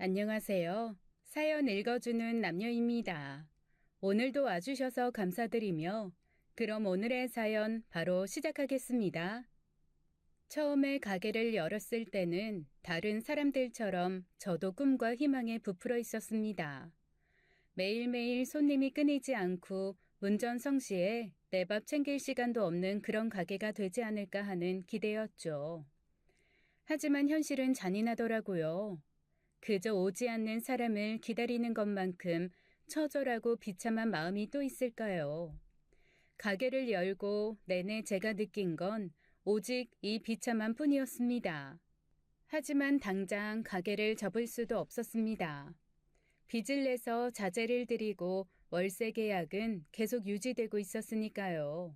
안녕하세요. 사연 읽어주는 남녀입니다. 오늘도 와주셔서 감사드리며 그럼 오늘의 사연 바로 시작하겠습니다. 처음에 가게를 열었을 때는 다른 사람들처럼 저도 꿈과 희망에 부풀어 있었습니다. 매일매일 손님이 끊이지 않고 문전성시에 내 밥 챙길 시간도 없는 그런 가게가 되지 않을까 하는 기대였죠. 하지만 현실은 잔인하더라고요. 그저 오지 않는 사람을 기다리는 것만큼 처절하고 비참한 마음이 또 있을까요? 가게를 열고 내내 제가 느낀 건 오직 이 비참함 뿐이었습니다. 하지만 당장 가게를 접을 수도 없었습니다. 빚을 내서 자재를 들이고 월세 계약은 계속 유지되고 있었으니까요.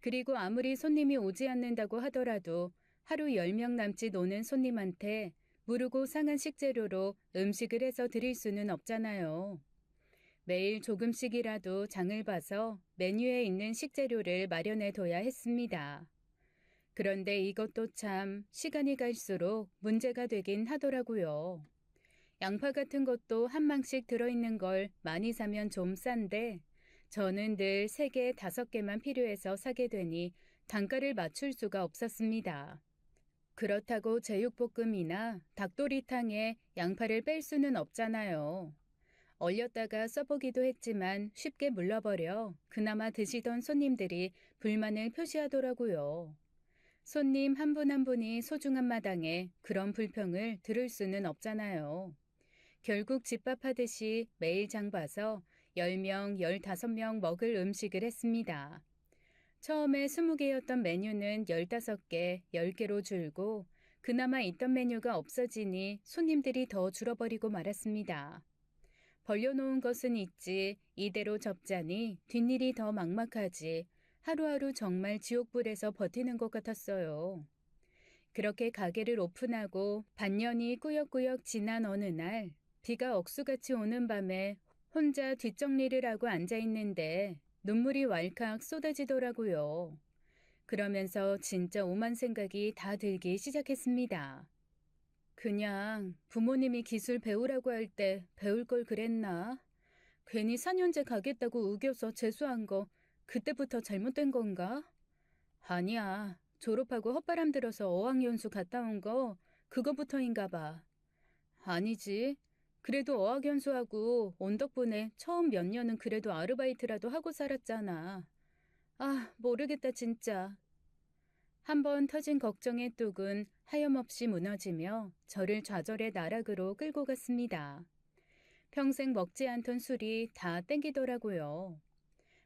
그리고 아무리 손님이 오지 않는다고 하더라도 하루 10명 남짓 오는 손님한테 무르고 상한 식재료로 음식을 해서 드릴 수는 없잖아요. 매일 조금씩이라도 장을 봐서 메뉴에 있는 식재료를 마련해 둬야 했습니다. 그런데 이것도 참 시간이 갈수록 문제가 되긴 하더라고요. 양파 같은 것도 한 망씩 들어있는 걸 많이 사면 좀 싼데 저는 늘 3개, 5개만 필요해서 사게 되니 단가를 맞출 수가 없었습니다. 그렇다고 제육볶음이나 닭도리탕에 양파를 뺄 수는 없잖아요. 얼렸다가 써보기도 했지만 쉽게 물러버려 그나마 드시던 손님들이 불만을 표시하더라고요. 손님 한 분 한 분이 소중한 마당에 그런 불평을 들을 수는 없잖아요. 결국 집밥하듯이 매일 장 봐서 10명, 15명 먹을 음식을 했습니다. 처음에 20개였던 메뉴는 15개, 10개로 줄고 그나마 있던 메뉴가 없어지니 손님들이 더 줄어버리고 말았습니다. 벌려놓은 것은 있지 이대로 접자니 뒷일이 더 막막하지 하루하루 정말 지옥불에서 버티는 것 같았어요. 그렇게 가게를 오픈하고 반년이 꾸역꾸역 지난 어느 날 비가 억수같이 오는 밤에 혼자 뒷정리를 하고 앉아있는데 눈물이 왈칵 쏟아지더라고요. 그러면서 진짜 오만 생각이 다 들기 시작했습니다. 그냥 부모님이 기술 배우라고 할 때 배울 걸 그랬나? 괜히 4년제 가겠다고 우겨서 재수한 거 그때부터 잘못된 건가? 아니야. 졸업하고 헛바람 들어서 어학연수 갔다 온 거 그거부터인가 봐. 아니지. 그래도 어학연수하고 온 덕분에 처음 몇 년은 그래도 아르바이트라도 하고 살았잖아. 아, 모르겠다 진짜. 한번 터진 걱정의 뚝은 하염없이 무너지며 저를 좌절의 나락으로 끌고 갔습니다. 평생 먹지 않던 술이 다 땡기더라고요.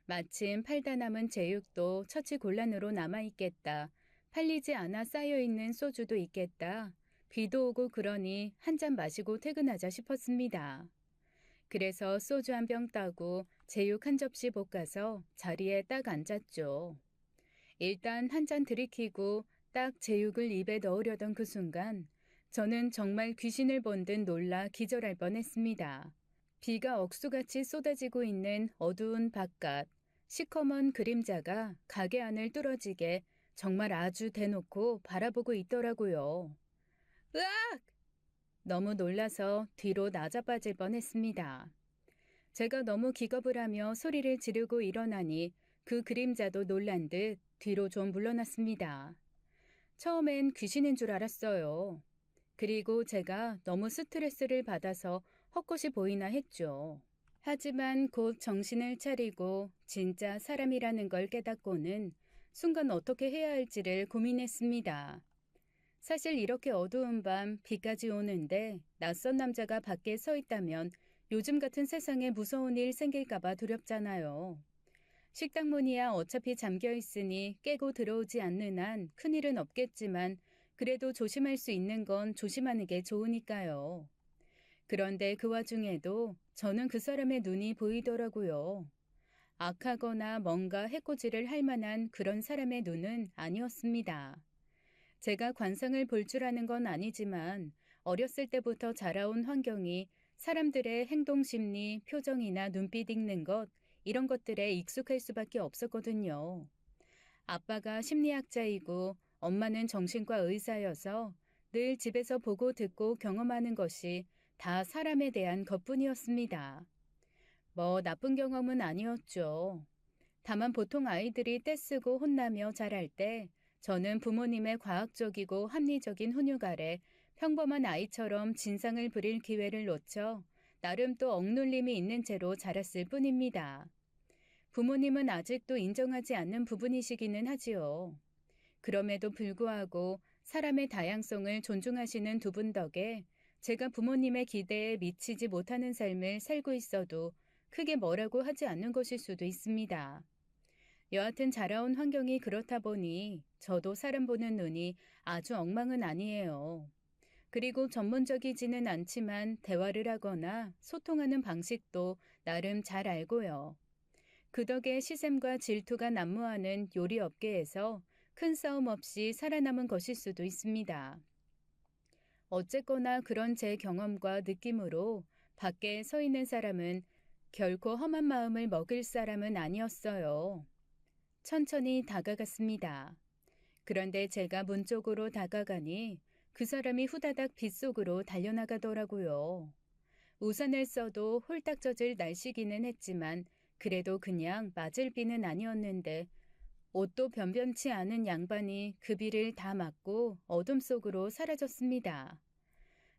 마침 팔다 남은 제육도 처치곤란으로 남아있겠다. 팔리지 않아 쌓여있는 소주도 있겠다. 비도 오고 그러니 한 잔 마시고 퇴근하자 싶었습니다. 그래서 소주 한 병 따고 제육 한 접시 볶아서 자리에 딱 앉았죠. 일단 한 잔 들이키고 딱 제육을 입에 넣으려던 그 순간 저는 정말 귀신을 본 듯 놀라 기절할 뻔했습니다. 비가 억수같이 쏟아지고 있는 어두운 바깥, 시커먼 그림자가 가게 안을 뚫어지게 정말 아주 대놓고 바라보고 있더라고요. 으악! 너무 놀라서 뒤로 나자빠질 뻔했습니다. 제가 너무 기겁을 하며 소리를 지르고 일어나니 그 그림자도 놀란 듯 뒤로 좀 물러났습니다. 처음엔 귀신인 줄 알았어요. 그리고 제가 너무 스트레스를 받아서 헛것이 보이나 했죠. 하지만 곧 정신을 차리고 진짜 사람이라는 걸 깨닫고는 순간 어떻게 해야 할지를 고민했습니다. 사실 이렇게 어두운 밤 비까지 오는데 낯선 남자가 밖에 서 있다면 요즘 같은 세상에 무서운 일 생길까봐 두렵잖아요. 식당 문이야 어차피 잠겨 있으니 깨고 들어오지 않는 한 큰일은 없겠지만 그래도 조심할 수 있는 건 조심하는 게 좋으니까요. 그런데 그 와중에도 저는 그 사람의 눈이 보이더라고요. 악하거나 뭔가 해코지를 할 만한 그런 사람의 눈은 아니었습니다. 제가 관상을 볼 줄 아는 건 아니지만 어렸을 때부터 자라온 환경이 사람들의 행동 심리, 표정이나 눈빛 읽는 것 이런 것들에 익숙할 수밖에 없었거든요. 아빠가 심리학자이고 엄마는 정신과 의사여서 늘 집에서 보고 듣고 경험하는 것이 다 사람에 대한 것뿐이었습니다. 뭐 나쁜 경험은 아니었죠. 다만 보통 아이들이 떼쓰고 혼나며 자랄 때 저는 부모님의 과학적이고 합리적인 훈육 아래 평범한 아이처럼 진상을 부릴 기회를 놓쳐 나름 또 억눌림이 있는 채로 자랐을 뿐입니다. 부모님은 아직도 인정하지 않는 부분이시기는 하지요. 그럼에도 불구하고 사람의 다양성을 존중하시는 두 분 덕에 제가 부모님의 기대에 미치지 못하는 삶을 살고 있어도 크게 뭐라고 하지 않는 것일 수도 있습니다. 여하튼 자라온 환경이 그렇다 보니 저도 사람 보는 눈이 아주 엉망은 아니에요. 그리고 전문적이지는 않지만 대화를 하거나 소통하는 방식도 나름 잘 알고요. 그 덕에 시샘과 질투가 난무하는 요리 업계에서 큰 싸움 없이 살아남은 것일 수도 있습니다. 어쨌거나 그런 제 경험과 느낌으로 밖에 서 있는 사람은 결코 험한 마음을 먹일 사람은 아니었어요. 천천히 다가갔습니다. 그런데 제가 문 쪽으로 다가가니 그 사람이 후다닥 빗속으로 달려나가더라고요. 우산을 써도 홀딱 젖을 날씨기는 했지만 그래도 그냥 맞을 비는 아니었는데 옷도 변변치 않은 양반이 그 비를 다 맞고 어둠 속으로 사라졌습니다.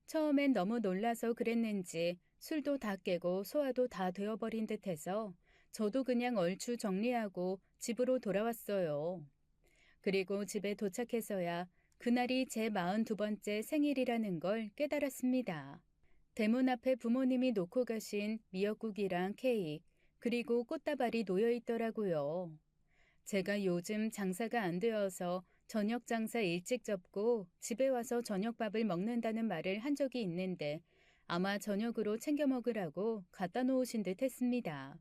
처음엔 너무 놀라서 그랬는지 술도 다 깨고 소화도 다 되어버린 듯해서 저도 그냥 얼추 정리하고 집으로 돌아왔어요. 그리고 집에 도착해서야 그날이 제 42번째 생일이라는 걸 깨달았습니다. 대문 앞에 부모님이 놓고 가신 미역국이랑 케이크, 그리고 꽃다발이 놓여 있더라고요. 제가 요즘 장사가 안 되어서 저녁 장사 일찍 접고 집에 와서 저녁밥을 먹는다는 말을 한 적이 있는데 아마 저녁으로 챙겨 먹으라고 갖다 놓으신 듯 했습니다.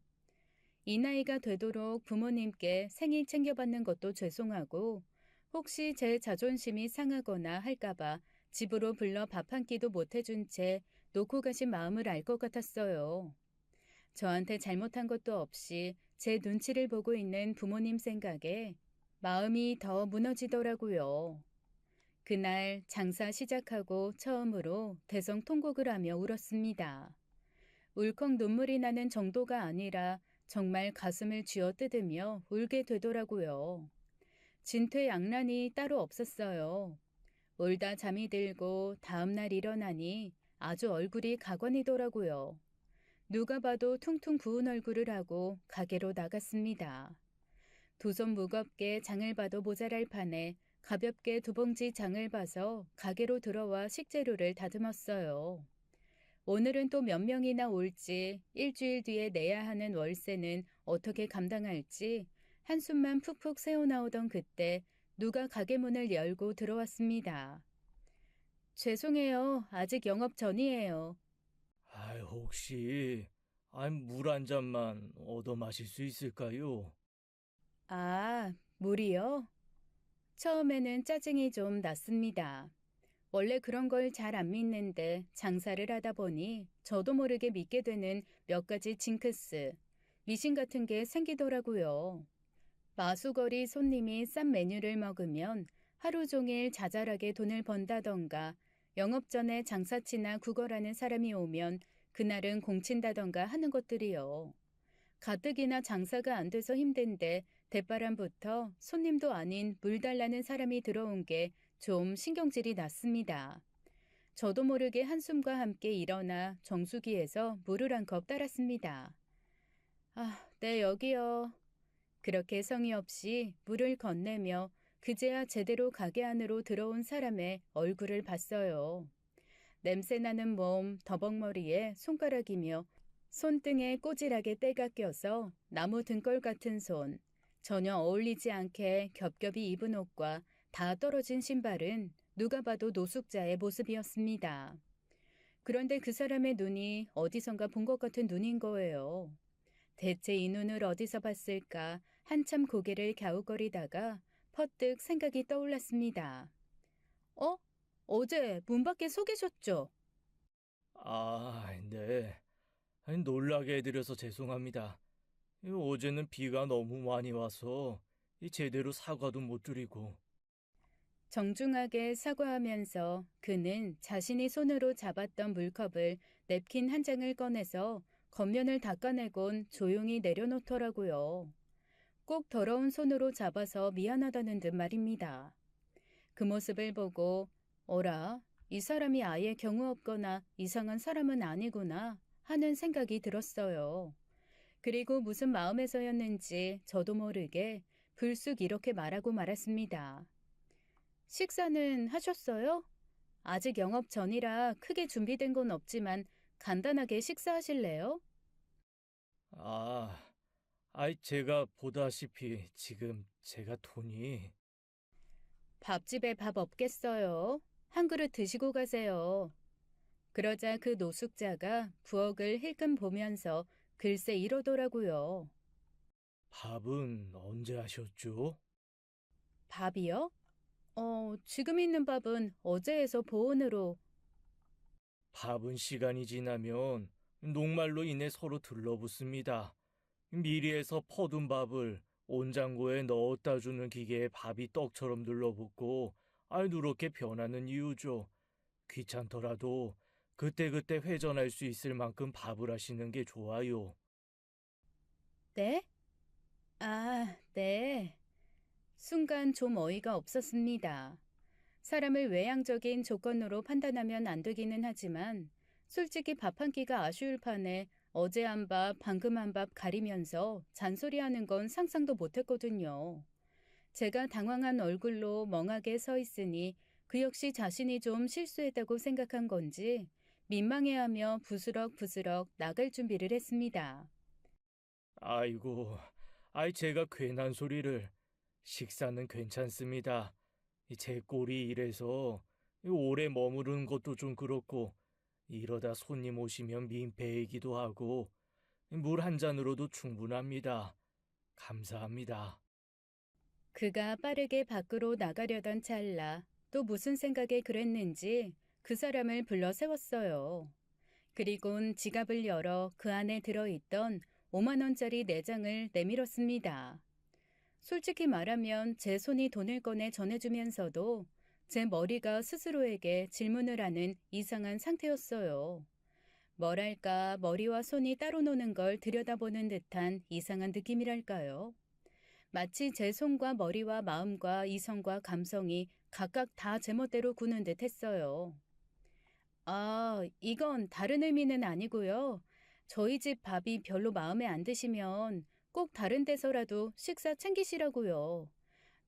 이 나이가 되도록 부모님께 생일 챙겨받는 것도 죄송하고 혹시 제 자존심이 상하거나 할까봐 집으로 불러 밥 한 끼도 못 해준 채 놓고 가신 마음을 알 것 같았어요. 저한테 잘못한 것도 없이 제 눈치를 보고 있는 부모님 생각에 마음이 더 무너지더라고요. 그날 장사 시작하고 처음으로 대성통곡을 하며 울었습니다. 울컥 눈물이 나는 정도가 아니라 정말 가슴을 쥐어뜯으며 울게 되더라고요. 진퇴양난이 따로 없었어요. 울다 잠이 들고 다음날 일어나니 아주 얼굴이 가관이더라고요. 누가 봐도 퉁퉁 부은 얼굴을 하고 가게로 나갔습니다. 두 손 무겁게 장을 봐도 모자랄 판에 가볍게 두 봉지 장을 봐서 가게로 들어와 식재료를 다듬었어요. 오늘은 또 몇 명이나 올지 일주일 뒤에 내야 하는 월세는 어떻게 감당할지 한숨만 푹푹 새어나오던 그때 누가 가게 문을 열고 들어왔습니다. 죄송해요. 아직 영업 전이에요. 혹시 물 한 잔만 얻어 마실 수 있을까요? 아, 물이요? 처음에는 짜증이 좀 났습니다. 원래 그런 걸 잘 안 믿는데 장사를 하다 보니 저도 모르게 믿게 되는 몇 가지 징크스, 미신 같은 게 생기더라고요. 마수거리 손님이 싼 메뉴를 먹으면 하루 종일 자잘하게 돈을 번다던가 영업 전에 장사치나 구걸하는 사람이 오면 그날은 공친다던가 하는 것들이요. 가뜩이나 장사가 안 돼서 힘든데 대바람부터 손님도 아닌 물 달라는 사람이 들어온 게 좀 신경질이 났습니다. 저도 모르게 한숨과 함께 일어나 정수기에서 물을 한 컵 따랐습니다. 아, 네, 여기요. 그렇게 성의 없이 물을 건네며 그제야 제대로 가게 안으로 들어온 사람의 얼굴을 봤어요. 냄새나는 몸, 더벅머리에 손가락이며 손등에 꼬질하게 때가 껴서 나무 등골 같은 손, 전혀 어울리지 않게 겹겹이 입은 옷과 다 떨어진 신발은 누가 봐도 노숙자의 모습이었습니다. 그런데 그 사람의 눈이 어디선가 본 것 같은 눈인 거예요. 대체 이 눈을 어디서 봤을까 한참 고개를 갸웃거리다가 퍼뜩 생각이 떠올랐습니다. 어? 어제 문 밖에 서 계셨죠? 네. 놀라게 해드려서 죄송합니다. 어제는 비가 너무 많이 와서 제대로 사과도 못 드리고. 정중하게 사과하면서 그는 자신이 손으로 잡았던 물컵을 냅킨 한 장을 꺼내서 겉면을 닦아내곤 조용히 내려놓더라고요. 꼭 더러운 손으로 잡아서 미안하다는 듯 말입니다. 그 모습을 보고 어라, 이 사람이 아예 경우 없거나 이상한 사람은 아니구나 하는 생각이 들었어요. 그리고 무슨 마음에서였는지 저도 모르게 불쑥 이렇게 말하고 말았습니다. 식사는 하셨어요? 아직 영업 전이라 크게 준비된 건 없지만 간단하게 식사하실래요? 아, 아이, 제가 보다시피 지금 제가 돈이. 밥집에 밥 없겠어요. 한 그릇 드시고 가세요. 그러자 그 노숙자가 부엌을 힐끔 보면서 글쎄 이러더라고요. 밥은 언제 하셨죠? 밥이요? 지금 있는 밥은 어제에서 보온으로. 밥은 시간이 지나면 녹말로 인해 서로 들러붙습니다. 미리 해서 퍼둔 밥을 온장고에 넣었다 주는 기계에 밥이 떡처럼 눌러붙고 누렇게 변하는 이유죠. 귀찮더라도 그때그때 회전할 수 있을 만큼 밥을 하시는 게 좋아요. 네? 아, 네. 순간 좀 어이가 없었습니다. 사람을 외향적인 조건으로 판단하면 안 되기는 하지만 솔직히 밥 한 끼가 아쉬울 판에 어제 한 밥, 방금 한 밥 가리면서 잔소리하는 건 상상도 못했거든요. 제가 당황한 얼굴로 멍하게 서 있으니 그 역시 자신이 좀 실수했다고 생각한 건지 민망해하며 부스럭부스럭 나갈 준비를 했습니다. 아이고, 제가 괜한 소리를. 식사는 괜찮습니다. 제 꼴이 이래서 오래 머무르는 것도 좀 그렇고 이러다 손님 오시면 민폐이기도 하고 물 한 잔으로도 충분합니다. 감사합니다. 그가 빠르게 밖으로 나가려던 찰나 또 무슨 생각에 그랬는지 그 사람을 불러 세웠어요. 그리곤 지갑을 열어 그 안에 들어있던 5만 원짜리 4장을 내밀었습니다. 솔직히 말하면 제 손이 돈을 꺼내 전해주면서도 제 머리가 스스로에게 질문을 하는 이상한 상태였어요. 뭐랄까 머리와 손이 따로 노는 걸 들여다보는 듯한 이상한 느낌이랄까요. 마치 제 손과 머리와 마음과 이성과 감성이 각각 다 제멋대로 구는 듯 했어요. 아, 이건 다른 의미는 아니고요. 저희 집 밥이 별로 마음에 안 드시면 꼭 다른 데서라도 식사 챙기시라고요.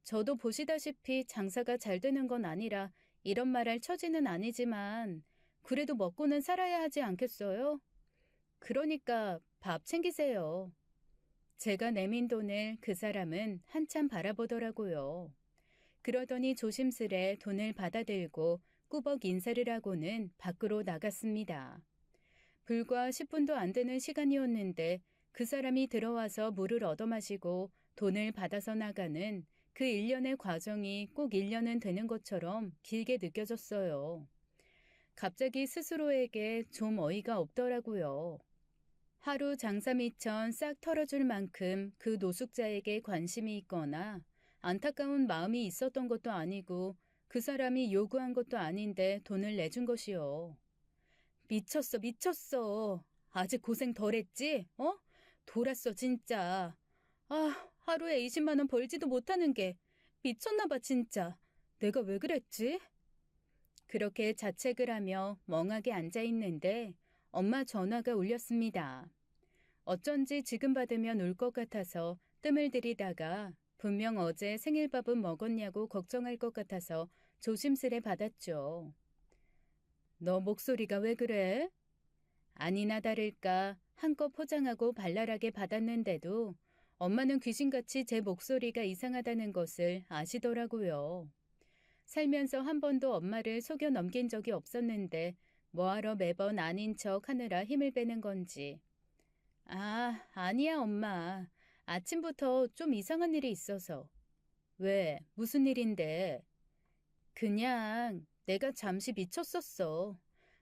저도 보시다시피 장사가 잘 되는 건 아니라 이런 말할 처지는 아니지만 그래도 먹고는 살아야 하지 않겠어요? 그러니까 밥 챙기세요. 제가 내민 돈을 그 사람은 한참 바라보더라고요. 그러더니 조심스레 돈을 받아들고 꾸벅 인사를 하고는 밖으로 나갔습니다. 불과 10분도 안 되는 시간이었는데 그 사람이 들어와서 물을 얻어마시고 돈을 받아서 나가는 그 일련의 과정이 꼭 1년은 되는 것처럼 길게 느껴졌어요. 갑자기 스스로에게 좀 어이가 없더라고요. 하루 장사 미천 싹 털어줄 만큼 그 노숙자에게 관심이 있거나 안타까운 마음이 있었던 것도 아니고 그 사람이 요구한 것도 아닌데 돈을 내준 것이요. 미쳤어, 미쳤어. 아직 고생 덜 했지? 돌았어, 진짜. 아, 하루에 20만 원 벌지도 못하는 게 미쳤나 봐, 진짜. 내가 왜 그랬지? 그렇게 자책을 하며 멍하게 앉아 있는데 엄마 전화가 울렸습니다. 어쩐지 지금 받으면 울 것 같아서 뜸을 들이다가 분명 어제 생일밥은 먹었냐고 걱정할 것 같아서 조심스레 받았죠. 너 목소리가 왜 그래? 아니나 다를까 한껏 포장하고 발랄하게 받았는데도 엄마는 귀신같이 제 목소리가 이상하다는 것을 아시더라고요. 살면서 한 번도 엄마를 속여 넘긴 적이 없었는데 뭐하러 매번 아닌 척 하느라 힘을 빼는 건지. 아, 아니야 엄마. 아침부터 좀 이상한 일이 있어서. 왜? 무슨 일인데? 그냥 내가 잠시 미쳤었어.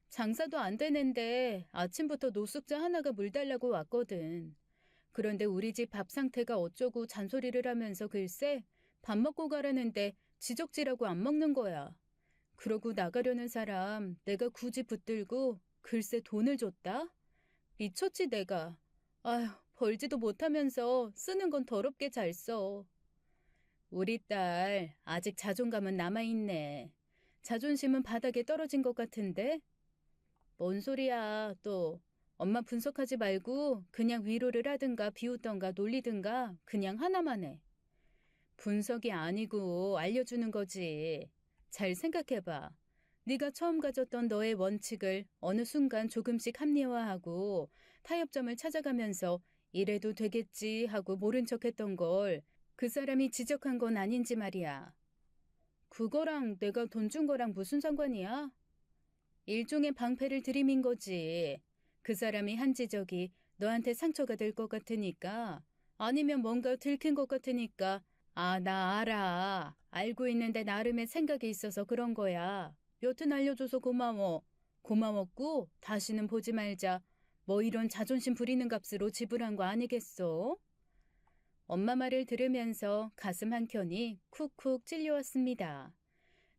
장사도 안 되는데 아침부터 노숙자 하나가 물 달라고 왔거든. 그런데 우리 집 밥 상태가 어쩌고 잔소리를 하면서 글쎄 밥 먹고 가라는데 지적질하고 안 먹는 거야. 그러고 나가려는 사람 내가 굳이 붙들고 글쎄 돈을 줬다? 미쳤지 내가. 아휴, 벌지도 못하면서 쓰는 건 더럽게 잘 써. 우리 딸 아직 자존감은 남아있네. 자존심은 바닥에 떨어진 것 같은데? 뭔 소리야 또. 엄마 분석하지 말고 그냥 위로를 하든가 비웃던가 놀리든가 그냥 하나만 해. 분석이 아니고 알려주는 거지. 잘 생각해봐. 네가 처음 가졌던 너의 원칙을 어느 순간 조금씩 합리화하고 타협점을 찾아가면서 이래도 되겠지 하고 모른 척했던 걸 그 사람이 지적한 건 아닌지 말이야. 그거랑 내가 돈 준 거랑 무슨 상관이야? 일종의 방패를 들이민 거지. 그 사람이 한 지적이 너한테 상처가 될 것 같으니까 아니면 뭔가 들킨 것 같으니까 아, 나 알아. 알고 있는데 나름의 생각이 있어서 그런 거야. 여튼 알려줘서 고마워. 고마웠고 다시는 보지 말자. 뭐 이런 자존심 부리는 값으로 지불한 거 아니겠어? 엄마 말을 들으면서 가슴 한켠이 쿡쿡 찔려왔습니다.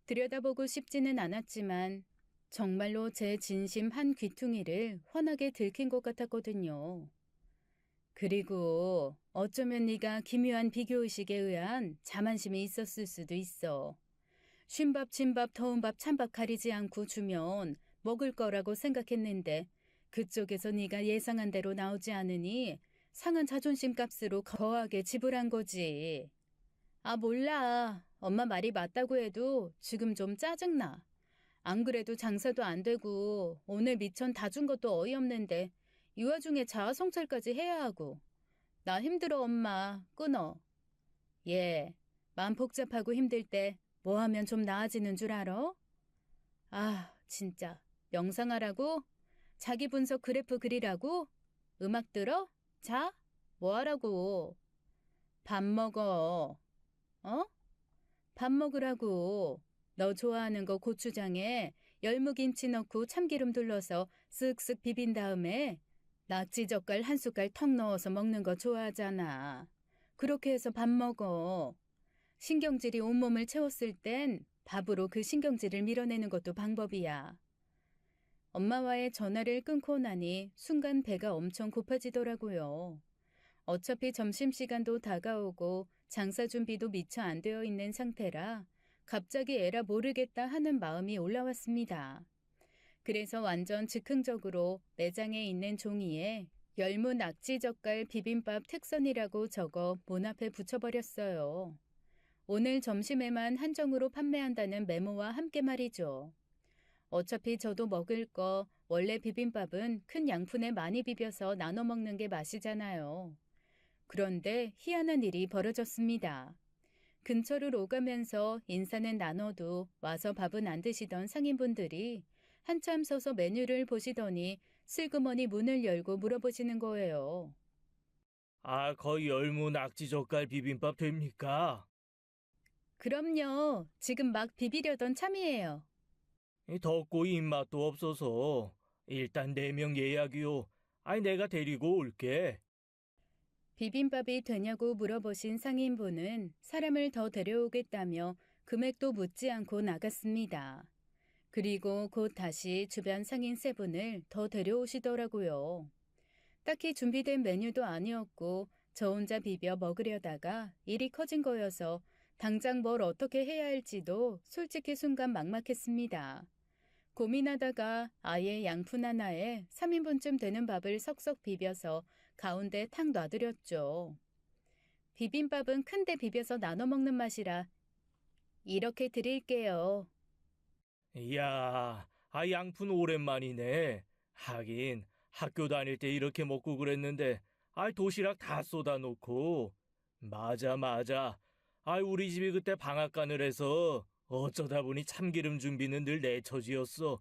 들여다보고 싶지는 않았지만 정말로 제 진심 한 귀퉁이를 훤하게 들킨 것 같았거든요. 그리고 어쩌면 네가 기묘한 비교의식에 의한 자만심이 있었을 수도 있어. 쉰밥, 진밥, 더운밥, 찬밥 가리지 않고 주면 먹을 거라고 생각했는데 그쪽에서 네가 예상한 대로 나오지 않으니 상한 자존심 값으로 거하게 지불한 거지. 아, 몰라. 엄마 말이 맞다고 해도 지금 좀 짜증나. 안 그래도 장사도 안 되고 오늘 미천 다 준 것도 어이없는데 이 와중에 자아성찰까지 해야 하고. 나 힘들어 엄마. 끊어. 얘, 마음 복잡하고 힘들 때 뭐 하면 좀 나아지는 줄 알아? 아, 진짜. 명상하라고? 자기 분석 그래프 그리라고? 음악 들어? 자? 뭐 하라고? 밥 먹어. 어? 밥 먹으라고. 너 좋아하는 거 고추장에 열무김치 넣고 참기름 둘러서 쓱쓱 비빈 다음에 낙지젓갈 한 숟갈 턱 넣어서 먹는 거 좋아하잖아. 그렇게 해서 밥 먹어. 신경질이 온몸을 채웠을 땐 밥으로 그 신경질을 밀어내는 것도 방법이야. 엄마와의 전화를 끊고 나니 순간 배가 엄청 고파지더라고요. 어차피 점심시간도 다가오고 장사 준비도 미처 안 되어 있는 상태라 갑자기 에라 모르겠다 하는 마음이 올라왔습니다. 그래서 완전 즉흥적으로 매장에 있는 종이에 열무 낙지젓갈 비빔밥 특선이라고 적어 문 앞에 붙여버렸어요. 오늘 점심에만 한정으로 판매한다는 메모와 함께 말이죠. 어차피 저도 먹을 거 원래 비빔밥은 큰 양푼에 많이 비벼서 나눠 먹는 게 맛이잖아요. 그런데 희한한 일이 벌어졌습니다. 근처를 오가면서 인사는 나눠도 와서 밥은 안 드시던 상인분들이 한참 서서 메뉴를 보시더니 슬그머니 문을 열고 물어보시는 거예요. 아, 거의 열무 낙지젓갈 비빔밥 됩니까? 그럼요. 지금 막 비비려던 참이에요. 덥고 입맛도 없어서 일단 4명 예약이요. 아니, 내가 데리고 올게. 비빔밥이 되냐고 물어보신 상인분은 사람을 더 데려오겠다며 금액도 묻지 않고 나갔습니다. 그리고 곧 다시 주변 상인 3분을 더 데려오시더라고요. 딱히 준비된 메뉴도 아니었고 저 혼자 비벼 먹으려다가 일이 커진 거여서 당장 뭘 어떻게 해야 할지도 솔직히 순간 막막했습니다. 고민하다가 아예 양푼 하나에 3인분쯤 되는 밥을 석석 비벼서 가운데 탁 놔드렸죠. 비빔밥은 큰데 비벼서 나눠 먹는 맛이라 이렇게 드릴게요. 이야, 아, 양푼 오랜만이네. 하긴, 학교 다닐 때 이렇게 먹고 그랬는데, 아, 도시락 다 쏟아놓고. 맞아, 맞아. 아, 우리 집이 그때 방앗간을 해서 어쩌다 보니 참기름 준비는 늘 내 처지였어.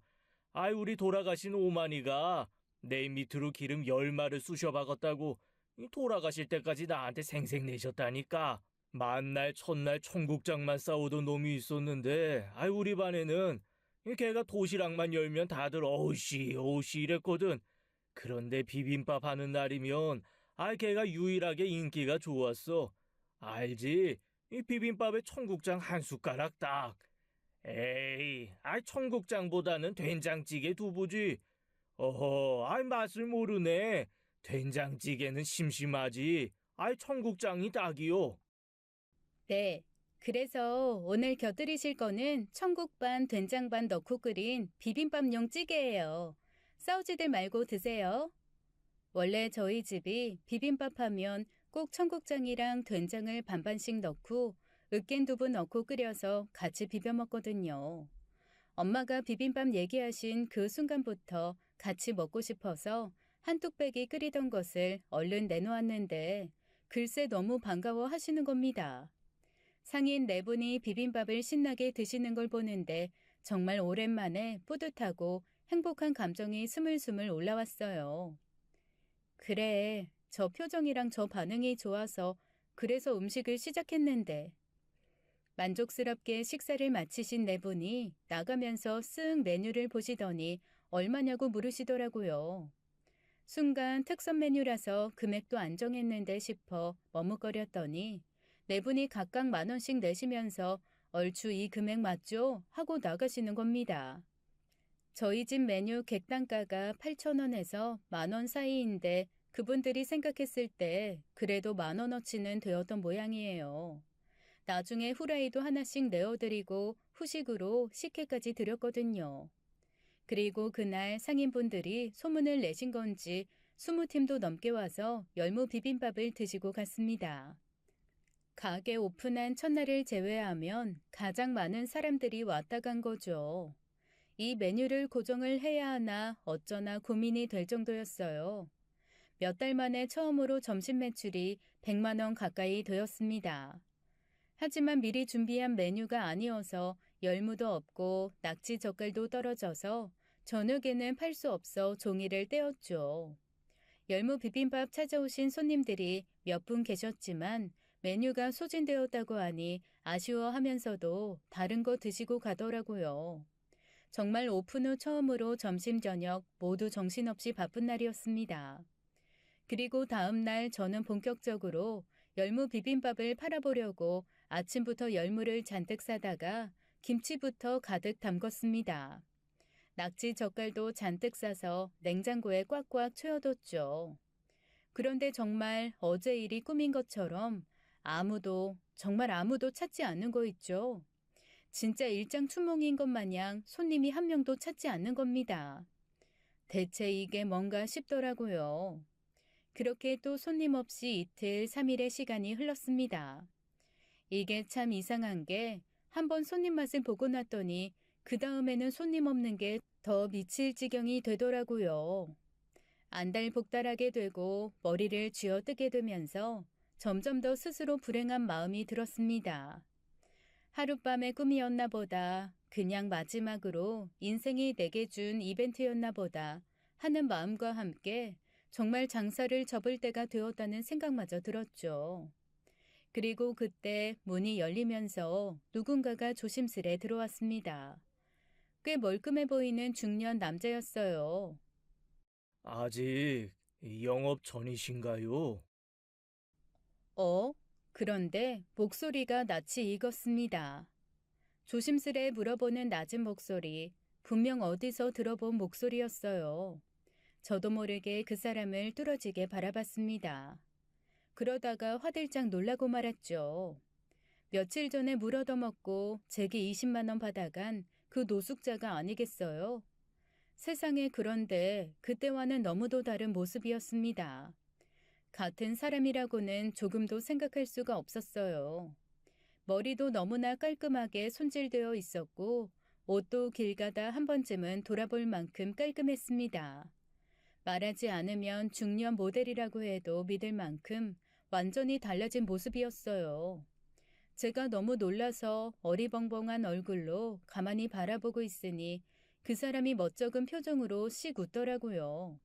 아, 우리 돌아가신 오마니가 내 밑으로 기름 10마를 쑤셔 박았다고 이 돌아가실 때까지 나한테 생색 내셨다니까. 만날 첫날 청국장만 싸우던 놈이 있었는데, 아, 우리 반에는 걔가 도시락만 열면 다들 어우씨 어우씨 이랬거든. 그런데 비빔밥 하는 날이면 걔가 유일하게 인기가 좋았어. 알지? 이 비빔밥에 청국장 한 숟가락 딱. 에이, 청국장보다는 된장찌개 두부지. 어허, 맛을 모르네. 된장찌개는 심심하지. 청국장이 딱이요. 네. 그래서 오늘 곁들이실 거는 청국 반 된장 반 넣고 끓인 비빔밥용 찌개예요. 싸우지들 말고 드세요. 원래 저희 집이 비빔밥 하면 꼭 청국장이랑 된장을 반반씩 넣고 으깬 두부 넣고 끓여서 같이 비벼 먹거든요. 엄마가 비빔밥 얘기하신 그 순간부터 같이 먹고 싶어서 한 뚝배기 끓이던 것을 얼른 내놓았는데 글쎄 너무 반가워 하시는 겁니다. 상인 네 분이 비빔밥을 신나게 드시는 걸 보는데 정말 오랜만에 뿌듯하고 행복한 감정이 스물스물 올라왔어요. 그래, 저 표정이랑 저 반응이 좋아서 그래서 음식을 시작했는데 만족스럽게 식사를 마치신 네 분이 나가면서 쓱 메뉴를 보시더니 얼마냐고 물으시더라고요. 순간 특선 메뉴라서 금액도 안 정했는데 싶어 머뭇거렸더니 네 분이 각각 10,000원씩 내시면서 얼추 이 금액 맞죠? 하고 나가시는 겁니다. 저희 집 메뉴 객단가가 8,000원에서 10,000원 사이인데 그분들이 생각했을 때 그래도 10,000원어치는 되었던 모양이에요. 나중에 후라이도 하나씩 내어드리고 후식으로 식혜까지 드렸거든요. 그리고 그날 상인분들이 소문을 내신 건지 20팀도 넘게 와서 열무 비빔밥을 드시고 갔습니다. 가게 오픈한 첫날을 제외하면 가장 많은 사람들이 왔다 간 거죠. 이 메뉴를 고정을 해야 하나 어쩌나 고민이 될 정도였어요. 몇 달 만에 처음으로 점심 매출이 100만 원 가까이 되었습니다. 하지만 미리 준비한 메뉴가 아니어서 열무도 없고 낙지 젓갈도 떨어져서 저녁에는 팔 수 없어 종이를 떼었죠. 열무 비빔밥 찾아오신 손님들이 몇 분 계셨지만 메뉴가 소진되었다고 하니 아쉬워하면서도 다른 거 드시고 가더라고요. 정말 오픈 후 처음으로 점심 저녁 모두 정신없이 바쁜 날이었습니다. 그리고 다음 날 저는 본격적으로 열무 비빔밥을 팔아보려고 아침부터 열무를 잔뜩 사다가 김치부터 가득 담궜습니다. 낙지 젓갈도 잔뜩 싸서 냉장고에 꽉꽉 채워뒀죠. 그런데 정말 어제 일이 꿈인 것처럼 정말 아무도 찾지 않는 거 있죠. 진짜 일장춘몽인 것 마냥 손님이 한 명도 찾지 않는 겁니다. 대체 이게 뭔가 싶더라고요. 그렇게 또 손님 없이 이틀, 3일의 시간이 흘렀습니다. 이게 참 이상한 게 한 번 손님 맛을 보고 났더니 그 다음에는 손님 없는 게 더 미칠 지경이 되더라고요. 안달복달하게 되고 머리를 쥐어뜯게 되면서 점점 더 스스로 불행한 마음이 들었습니다. 하룻밤의 꿈이었나 보다, 그냥 마지막으로 인생이 내게 준 이벤트였나 보다 하는 마음과 함께 정말 장사를 접을 때가 되었다는 생각마저 들었죠. 그리고 그때 문이 열리면서 누군가가 조심스레 들어왔습니다. 꽤 멀끔해 보이는 중년 남자였어요. 아직 영업 전이신가요? 어? 그런데 목소리가 낯이 익었습니다. 조심스레 물어보는 낮은 목소리, 분명 어디서 들어본 목소리였어요. 저도 모르게 그 사람을 뚫어지게 바라봤습니다. 그러다가 화들짝 놀라고 말았죠. 며칠 전에 물 얻어먹고 제게 20만 원 받아간 그 노숙자가 아니겠어요? 세상에 그런데 그때와는 너무도 다른 모습이었습니다. 같은 사람이라고는 조금도 생각할 수가 없었어요. 머리도 너무나 깔끔하게 손질되어 있었고 옷도 길 가다 한 번쯤은 돌아볼 만큼 깔끔했습니다. 말하지 않으면 중년 모델이라고 해도 믿을 만큼 완전히 달라진 모습이었어요. 제가 너무 놀라서 어리벙벙한 얼굴로 가만히 바라보고 있으니 그 사람이 멋쩍은 표정으로 씩 웃더라고요.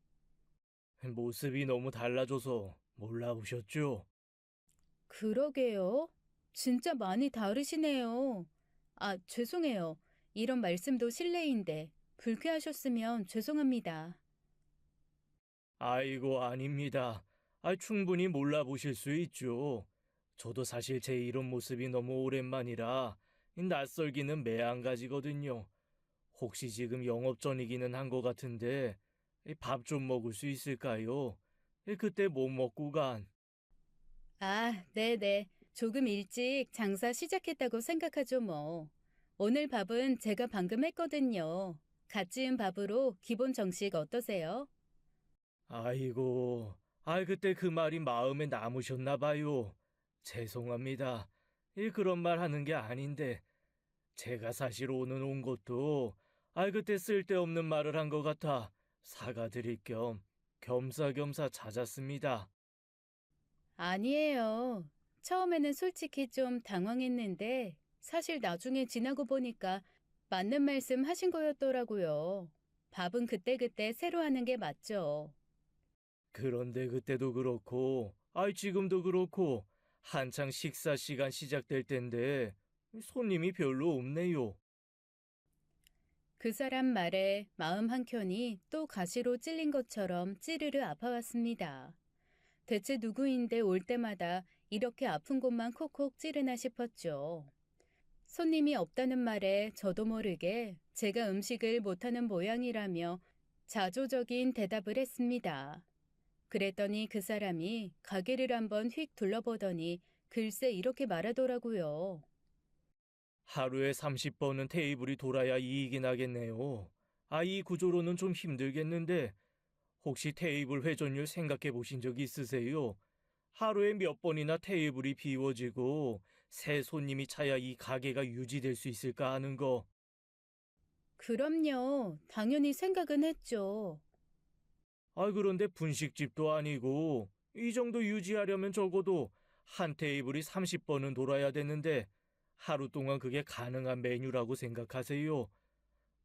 모습이 너무 달라져서 몰라보셨죠? 그러게요. 진짜 많이 다르시네요. 아, 죄송해요. 이런 말씀도 실례인데 불쾌하셨으면 죄송합니다. 아이고, 아닙니다. 충분히 몰라보실 수 있죠. 저도 사실 제 이런 모습이 너무 오랜만이라 낯설기는 매한가지거든요. 혹시 지금 영업 전이기는 한 것 같은데 밥 좀 먹을 수 있을까요? 그때 못 먹고 간. 아, 네네. 조금 일찍 장사 시작했다고 생각하죠, 뭐. 오늘 밥은 제가 방금 했거든요. 갓 지은 밥으로 기본 정식 어떠세요? 아이고, 그때 그 말이 마음에 남으셨나 봐요. 죄송합니다. 그런 말 하는 게 아닌데, 제가 사실 오늘 온 것도, 그때 쓸데없는 말을 한 것 같아 사과드릴 겸 겸사겸사 찾았습니다. 아니에요. 처음에는 솔직히 좀 당황했는데 사실 나중에 지나고 보니까 맞는 말씀 하신 거였더라고요. 밥은 그때그때 새로 하는 게 맞죠. 그런데 그때도 그렇고, 지금도 그렇고, 한창 식사 시간 시작될 텐데, 손님이 별로 없네요. 그 사람 말에 마음 한켠이 또 가시로 찔린 것처럼 찌르르 아파왔습니다. 대체 누구인데 올 때마다 이렇게 아픈 곳만 콕콕 찌르나 싶었죠. 손님이 없다는 말에 저도 모르게 제가 음식을 못하는 모양이라며 자조적인 대답을 했습니다. 그랬더니 그 사람이 가게를 한번 휙 둘러보더니 글쎄 이렇게 말하더라고요. 하루에 30번은 테이블이 돌아야 이익이 나겠네요. 이 구조로는 좀 힘들겠는데, 혹시 테이블 회전율 생각해 보신 적 있으세요? 하루에 몇 번이나 테이블이 비워지고, 새 손님이 차야 이 가게가 유지될 수 있을까 하는 거. 그럼요. 당연히 생각은 했죠. 그런데 분식집도 아니고, 이 정도 유지하려면 적어도 한 테이블이 30번은 돌아야 되는데, 하루 동안 그게 가능한 메뉴라고 생각하세요?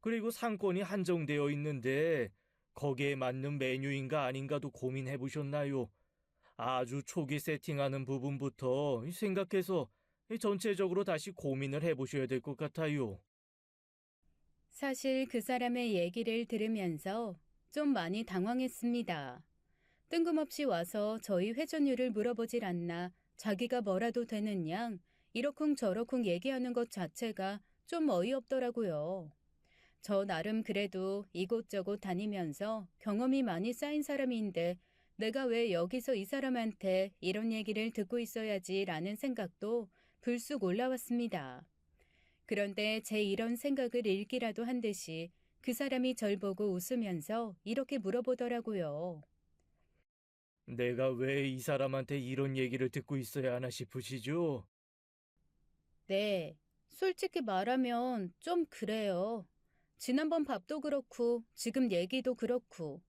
그리고 상권이 한정되어 있는데, 거기에 맞는 메뉴인가 아닌가도 고민해 보셨나요? 아주 초기 세팅하는 부분부터 생각해서 전체적으로 다시 고민을 해 보셔야 될 것 같아요. 사실 그 사람의 얘기를 들으면서 좀 많이 당황했습니다. 뜬금없이 와서 저희 회전율을 물어보질 않나 자기가 뭐라도 되는 양 이러쿵저러쿵 얘기하는 것 자체가 좀 어이없더라고요. 저 나름 그래도 이곳저곳 다니면서 경험이 많이 쌓인 사람인데 내가 왜 여기서 이 사람한테 이런 얘기를 듣고 있어야지라는 생각도 불쑥 올라왔습니다. 그런데 제 이런 생각을 읽기라도 한 듯이 그 사람이 절 보고 웃으면서 이렇게 물어보더라고요. 내가 왜 이 사람한테 이런 얘기를 듣고 있어야 하나 싶으시죠? 네, 솔직히 말하면 좀 그래요. 지난번 밥도 그렇고 지금 얘기도 그렇고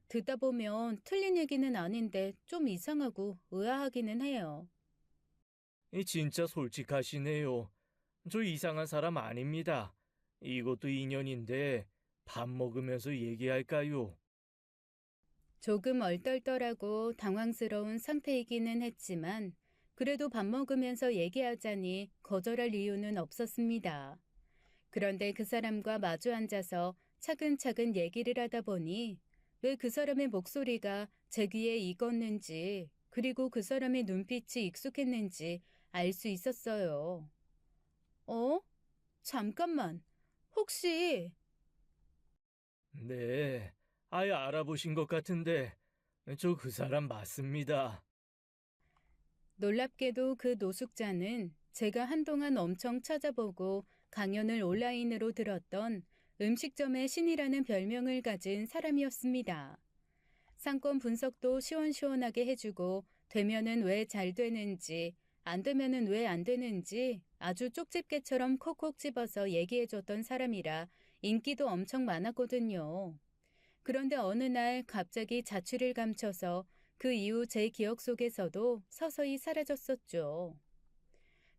듣다 보면 틀린 얘기는 아닌데 좀 이상하고 의아하기는 해요. 진짜 솔직하시네요. 저 이상한 사람 아닙니다. 이것도 인연인데 밥 먹으면서 얘기할까요? 조금 얼떨떨하고 당황스러운 상태이기는 했지만 그래도 밥 먹으면서 얘기하자니 거절할 이유는 없었습니다. 그런데 그 사람과 마주 앉아서 차근차근 얘기를 하다 보니 왜 그 사람의 목소리가 제 귀에 익었는지 그리고 그 사람의 눈빛이 익숙했는지 알 수 있었어요. 어? 잠깐만. 혹시 네, 아예 알아보신 것 같은데 저 그 사람 맞습니다. 놀랍게도 그 노숙자는 제가 한동안 엄청 찾아보고 강연을 온라인으로 들었던 음식점의 신이라는 별명을 가진 사람이었습니다. 상권 분석도 시원시원하게 해주고 되면은 왜 잘 되는지 안 되면은 왜 안 되는지 아주 쪽집게처럼 콕콕 집어서 얘기해줬던 사람이라 인기도 엄청 많았거든요. 그런데 어느 날 갑자기 자취를 감춰서 그 이후 제 기억 속에서도 서서히 사라졌었죠.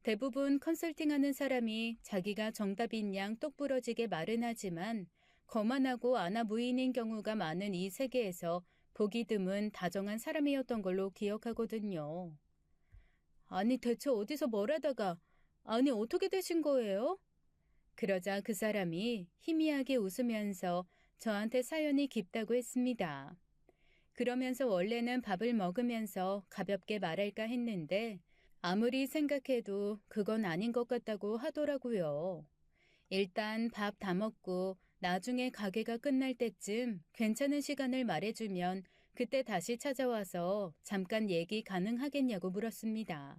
대부분 컨설팅하는 사람이 자기가 정답인 양 똑부러지게 말은 하지만 거만하고 아나무인인 경우가 많은 이 세계에서 보기 드문 다정한 사람이었던 걸로 기억하거든요. 아니 대체 어디서 뭘 하다가 아니 어떻게 되신 거예요? 그러자 그 사람이 희미하게 웃으면서 저한테 사연이 깊다고 했습니다. 그러면서 원래는 밥을 먹으면서 가볍게 말할까 했는데 아무리 생각해도 그건 아닌 것 같다고 하더라고요. 일단 밥 다 먹고 나중에 가게가 끝날 때쯤 괜찮은 시간을 말해주면 그때 다시 찾아와서 잠깐 얘기 가능하겠냐고 물었습니다.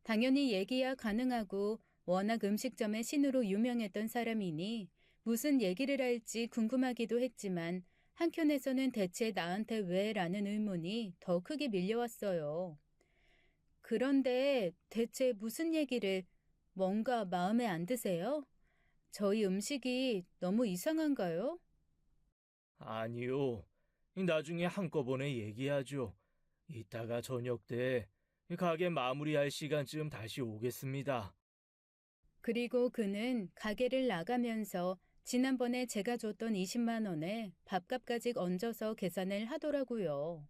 당연히 얘기야 가능하고 워낙 음식점의 신으로 유명했던 사람이니 무슨 얘기를 할지 궁금하기도 했지만 한켠에서는 대체 나한테 왜? 라는 의문이 더 크게 밀려왔어요. 그런데 대체 무슨 얘기를 뭔가 마음에 안 드세요? 저희 음식이 너무 이상한가요? 아니요. 나중에 한꺼번에 얘기하죠. 이따가 저녁 때 가게 마무리할 시간쯤 다시 오겠습니다. 그리고 그는 가게를 나가면서 지난번에 제가 줬던 20만 원에 밥값까지 얹어서 계산을 하더라고요.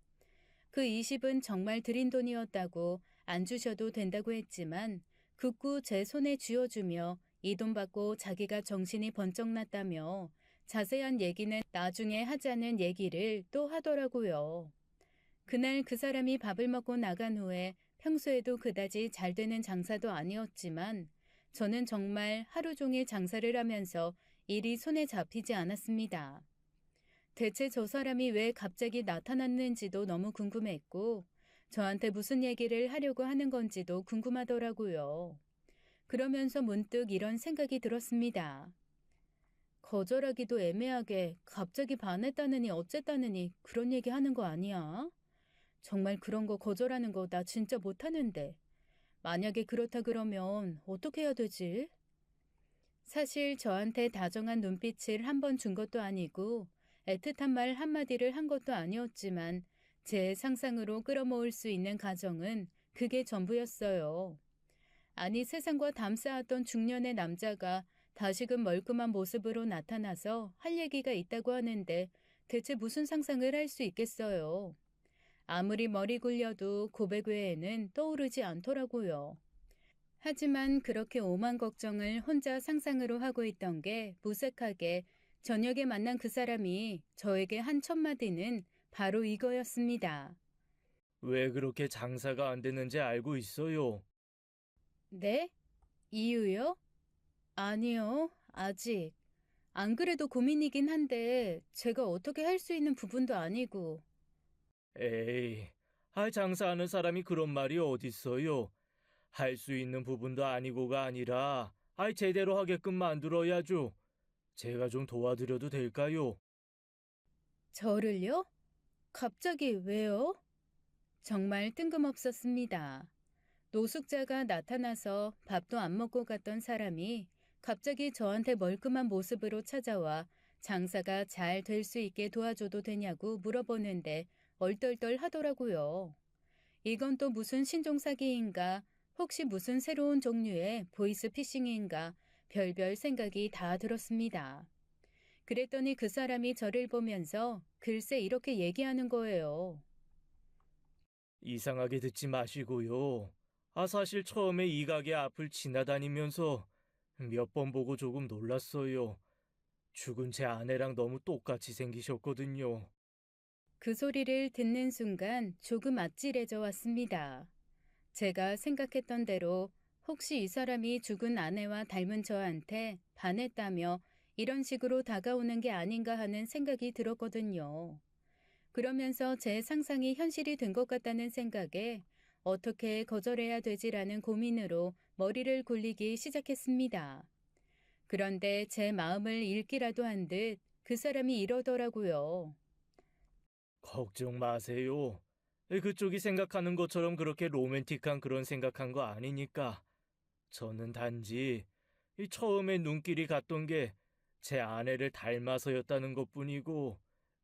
그 20은 정말 드린 돈이었다고 안 주셔도 된다고 했지만 극구 제 손에 쥐어주며 이 돈 받고 자기가 정신이 번쩍 났다며 자세한 얘기는 나중에 하자는 얘기를 또 하더라고요. 그날 그 사람이 밥을 먹고 나간 후에 평소에도 그다지 잘 되는 장사도 아니었지만 저는 정말 하루 종일 장사를 하면서 일이 손에 잡히지 않았습니다. 대체 저 사람이 왜 갑자기 나타났는지도 너무 궁금했고 저한테 무슨 얘기를 하려고 하는 건지도 궁금하더라고요. 그러면서 문득 이런 생각이 들었습니다. 거절하기도 애매하게 갑자기 반했다느니 어쨌다느니 그런 얘기 하는 거 아니야? 정말 그런 거 거절하는 거 나 진짜 못하는데. 만약에 그렇다 그러면 어떻게 해야 되지? 사실 저한테 다정한 눈빛을 한 번 준 것도 아니고 애틋한 말 한마디를 한 것도 아니었지만 제 상상으로 끌어모을 수 있는 가정은 그게 전부였어요. 아니 세상과 담쌓았던 중년의 남자가 다시금 멀끔한 모습으로 나타나서 할 얘기가 있다고 하는데 대체 무슨 상상을 할 수 있겠어요. 아무리 머리 굴려도 고백 외에는 떠오르지 않더라고요. 하지만 그렇게 오만 걱정을 혼자 상상으로 하고 있던 게 무색하게 저녁에 만난 그 사람이 저에게 한 첫마디는 바로 이거였습니다. 왜 그렇게 장사가 안 되는지 알고 있어요? 네? 이유요? 아니요, 아직. 안 그래도 고민이긴 한데 제가 어떻게 할 수 있는 부분도 아니고. 에이, 장사하는 사람이 그런 말이 어딨어요. 할 수 있는 부분도 아니고가 아니라, 제대로 하게끔 만들어야죠. 제가 좀 도와드려도 될까요? 저를요? 갑자기 왜요? 정말 뜬금없었습니다. 노숙자가 나타나서 밥도 안 먹고 갔던 사람이 갑자기 저한테 멀끔한 모습으로 찾아와 장사가 잘 될 수 있게 도와줘도 되냐고 물어보는데 얼떨떨 하더라고요. 이건 또 무슨 신종사기인가, 혹시 무슨 새로운 종류의 보이스피싱인가, 별별 생각이 다 들었습니다. 그랬더니 그 사람이 저를 보면서 글쎄 이렇게 얘기하는 거예요. 이상하게 듣지 마시고요. 사실 처음에 이 가게 앞을 지나다니면서 몇 번 보고 조금 놀랐어요. 죽은 제 아내랑 너무 똑같이 생기셨거든요. 그 소리를 듣는 순간 조금 아찔해져 왔습니다. 제가 생각했던 대로 혹시 이 사람이 죽은 아내와 닮은 저한테 반했다며 이런 식으로 다가오는 게 아닌가 하는 생각이 들었거든요. 그러면서 제 상상이 현실이 된 것 같다는 생각에 어떻게 거절해야 되지라는 고민으로 머리를 굴리기 시작했습니다. 그런데 제 마음을 읽기라도 한 듯 그 사람이 이러더라고요. 걱정 마세요. 그쪽이 생각하는 것처럼 그렇게 로맨틱한 그런 생각한 거 아니니까. 저는 단지 이 처음에 눈길이 갔던 게 제 아내를 닮아서였다는 것뿐이고,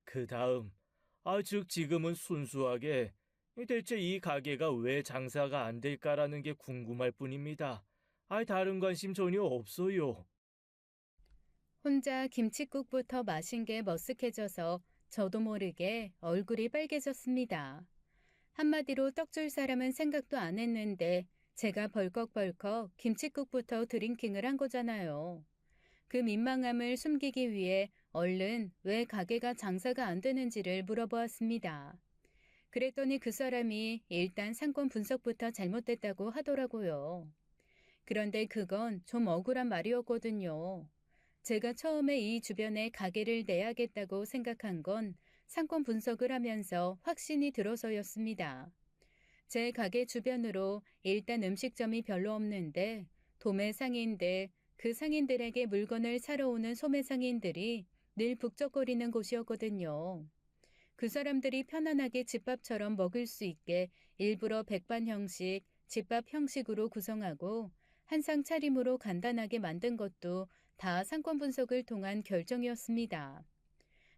그 다음, 즉 지금은 순수하게 대체 이 가게가 왜 장사가 안 될까라는 게 궁금할 뿐입니다. 다른 관심 전혀 없어요. 혼자 김칫국부터 마신 게 머쓱해져서 저도 모르게 얼굴이 빨개졌습니다. 한마디로 떡줄 사람은 생각도 안 했는데 제가 벌컥벌컥 김칫국부터 드링킹을 한 거잖아요. 그 민망함을 숨기기 위해 얼른 왜 가게가 장사가 안 되는지를 물어보았습니다. 그랬더니 그 사람이 일단 상권 분석부터 잘못됐다고 하더라고요. 그런데 그건 좀 억울한 말이었거든요. 제가 처음에 이 주변에 가게를 내야겠다고 생각한 건 상권 분석을 하면서 확신이 들어서였습니다. 제 가게 주변으로 일단 음식점이 별로 없는데 도매 상인들, 그 상인들에게 물건을 사러 오는 소매 상인들이 늘 북적거리는 곳이었거든요. 그 사람들이 편안하게 집밥처럼 먹을 수 있게 일부러 백반 형식, 집밥 형식으로 구성하고 한상 차림으로 간단하게 만든 것도 다 상권 분석을 통한 결정이었습니다.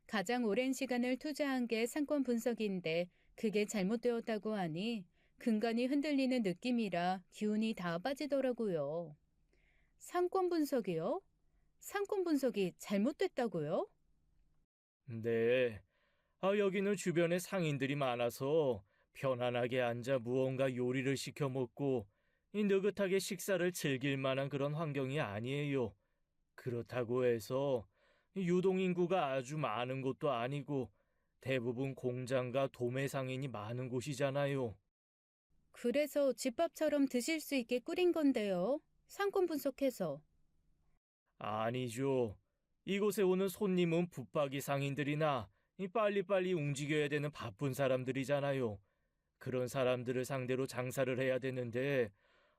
가장 오랜 시간을 투자한 게 상권 분석인데 그게 잘못되었다고 하니 근간이 흔들리는 느낌이라 기운이 다 빠지더라고요. 상권 분석이요? 상권 분석이 잘못됐다고요? 네. 여기는 주변에 상인들이 많아서 편안하게 앉아 무언가 요리를 시켜 먹고 이 느긋하게 식사를 즐길 만한 그런 환경이 아니에요. 그렇다고 해서 유동인구가 아주 많은 곳도 아니고 대부분 공장과 도매 상인이 많은 곳이잖아요. 그래서 집밥처럼 드실 수 있게 끓인 건데요. 상권 분석해서. 아니죠. 이곳에 오는 손님은 붙박이 상인들이나 이 빨리빨리 움직여야 되는 바쁜 사람들이잖아요. 그런 사람들을 상대로 장사를 해야 되는데,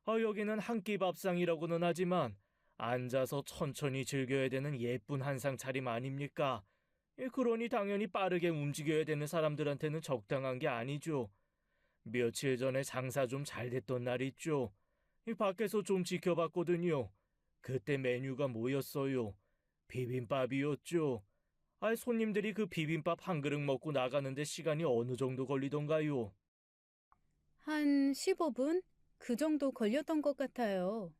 여기는 한 끼 밥상이라고는 하지만 앉아서 천천히 즐겨야 되는 예쁜 한상 차림 아닙니까? 그러니 당연히 빠르게 움직여야 되는 사람들한테는 적당한 게 아니죠. 며칠 전에 장사 좀 잘 됐던 날 있죠. 밖에서 좀 지켜봤거든요. 그때 메뉴가 뭐였어요? 비빔밥이었죠. 손님들이 그 비빔밥 한 그릇 먹고 나가는데 시간이 어느 정도 걸리던가요? 한 15분? 그 정도 걸렸던 것 같아요.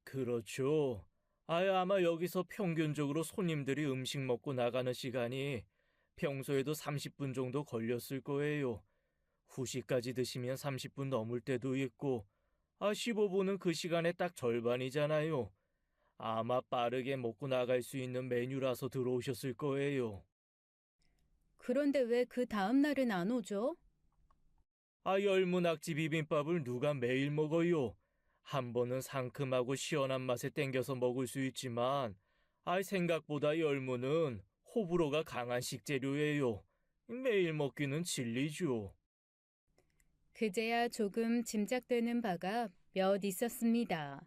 그렇죠. 아마 여기서 평균적으로 손님들이 음식 먹고 나가는 시간이 평소에도 30분 정도 걸렸을 거예요. 후식까지 드시면 30분 넘을 때도 있고, 15분은 그 시간의 딱 절반이잖아요. 아마 빠르게 먹고 나갈 수 있는 메뉴라서 들어오셨을 거예요. 그런데 왜 그 다음 날은 안 오죠? 열무낙지 비빔밥을 누가 매일 먹어요? 한 번은 상큼하고 시원한 맛에 땡겨서 먹을 수 있지만, 생각보다 열무는 호불호가 강한 식재료예요. 매일 먹기는 진리죠. 그제야 조금 짐작되는 바가 몇 있었습니다.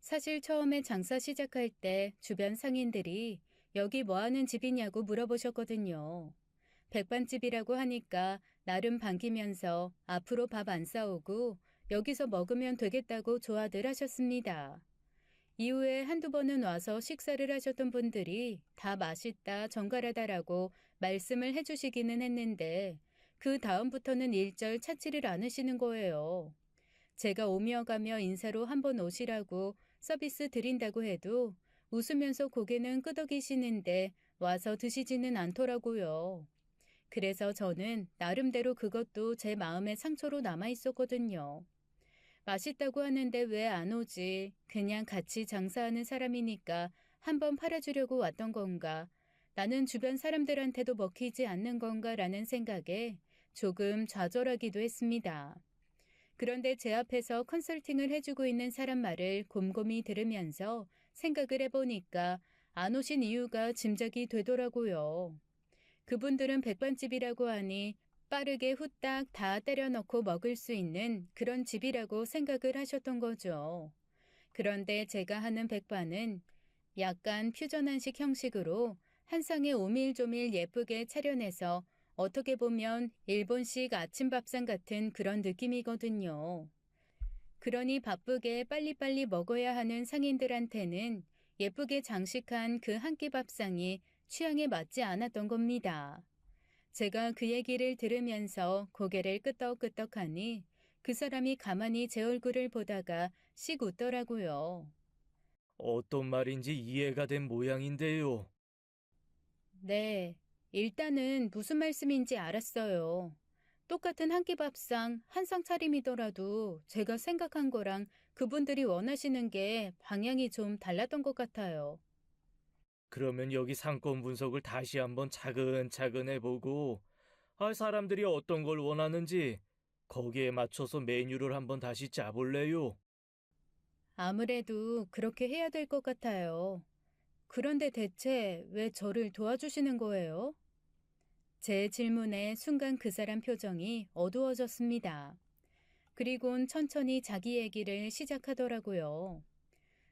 사실 처음에 장사 시작할 때 주변 상인들이 여기 뭐 하는 집이냐고 물어보셨거든요. 백반집이라고 하니까 나름 반기면서 앞으로 밥 안 싸오고 여기서 먹으면 되겠다고 좋아들 하셨습니다. 이후에 한두 번은 와서 식사를 하셨던 분들이 다 맛있다, 정갈하다라고 말씀을 해주시기는 했는데 그 다음부터는 일절 찾지를 않으시는 거예요. 제가 오며 가며 인사로 한번 오시라고 서비스 드린다고 해도 웃으면서 고개는 끄덕이시는데 와서 드시지는 않더라고요. 그래서 저는 나름대로 그것도 제 마음의 상처로 남아 있었거든요. 맛있다고 하는데 왜 안 오지? 그냥 같이 장사하는 사람이니까 한번 팔아주려고 왔던 건가? 나는 주변 사람들한테도 먹히지 않는 건가라는 생각에 조금 좌절하기도 했습니다. 그런데 제 앞에서 컨설팅을 해주고 있는 사람 말을 곰곰이 들으면서 생각을 해보니까 안 오신 이유가 짐작이 되더라고요. 그분들은 백반집이라고 하니 빠르게 후딱 다 때려 넣고 먹을 수 있는 그런 집이라고 생각을 하셨던 거죠. 그런데 제가 하는 백반은 약간 퓨전 한식 형식으로 한 상에 오밀조밀 예쁘게 차려내서 어떻게 보면 일본식 아침밥상 같은 그런 느낌이거든요. 그러니 바쁘게 빨리빨리 먹어야 하는 상인들한테는 예쁘게 장식한 그 한 끼 밥상이 취향에 맞지 않았던 겁니다. 제가 그 얘기를 들으면서 고개를 끄덕끄덕하니 그 사람이 가만히 제 얼굴을 보다가 씩 웃더라고요. 어떤 말인지 이해가 된 모양인데요. 네, 일단은 무슨 말씀인지 알았어요. 똑같은 한 끼 밥상, 한 상 차림이더라도 제가 생각한 거랑 그분들이 원하시는 게 방향이 좀 달랐던 것 같아요. 그러면 여기 상권 분석을 다시 한번 차근차근 해보고, 사람들이 어떤 걸 원하는지 거기에 맞춰서 메뉴를 한번 다시 짜볼래요. 아무래도 그렇게 해야 될 것 같아요. 그런데 대체 왜 저를 도와주시는 거예요? 제 질문에 순간 그 사람 표정이 어두워졌습니다. 그리곤 천천히 자기 얘기를 시작하더라고요.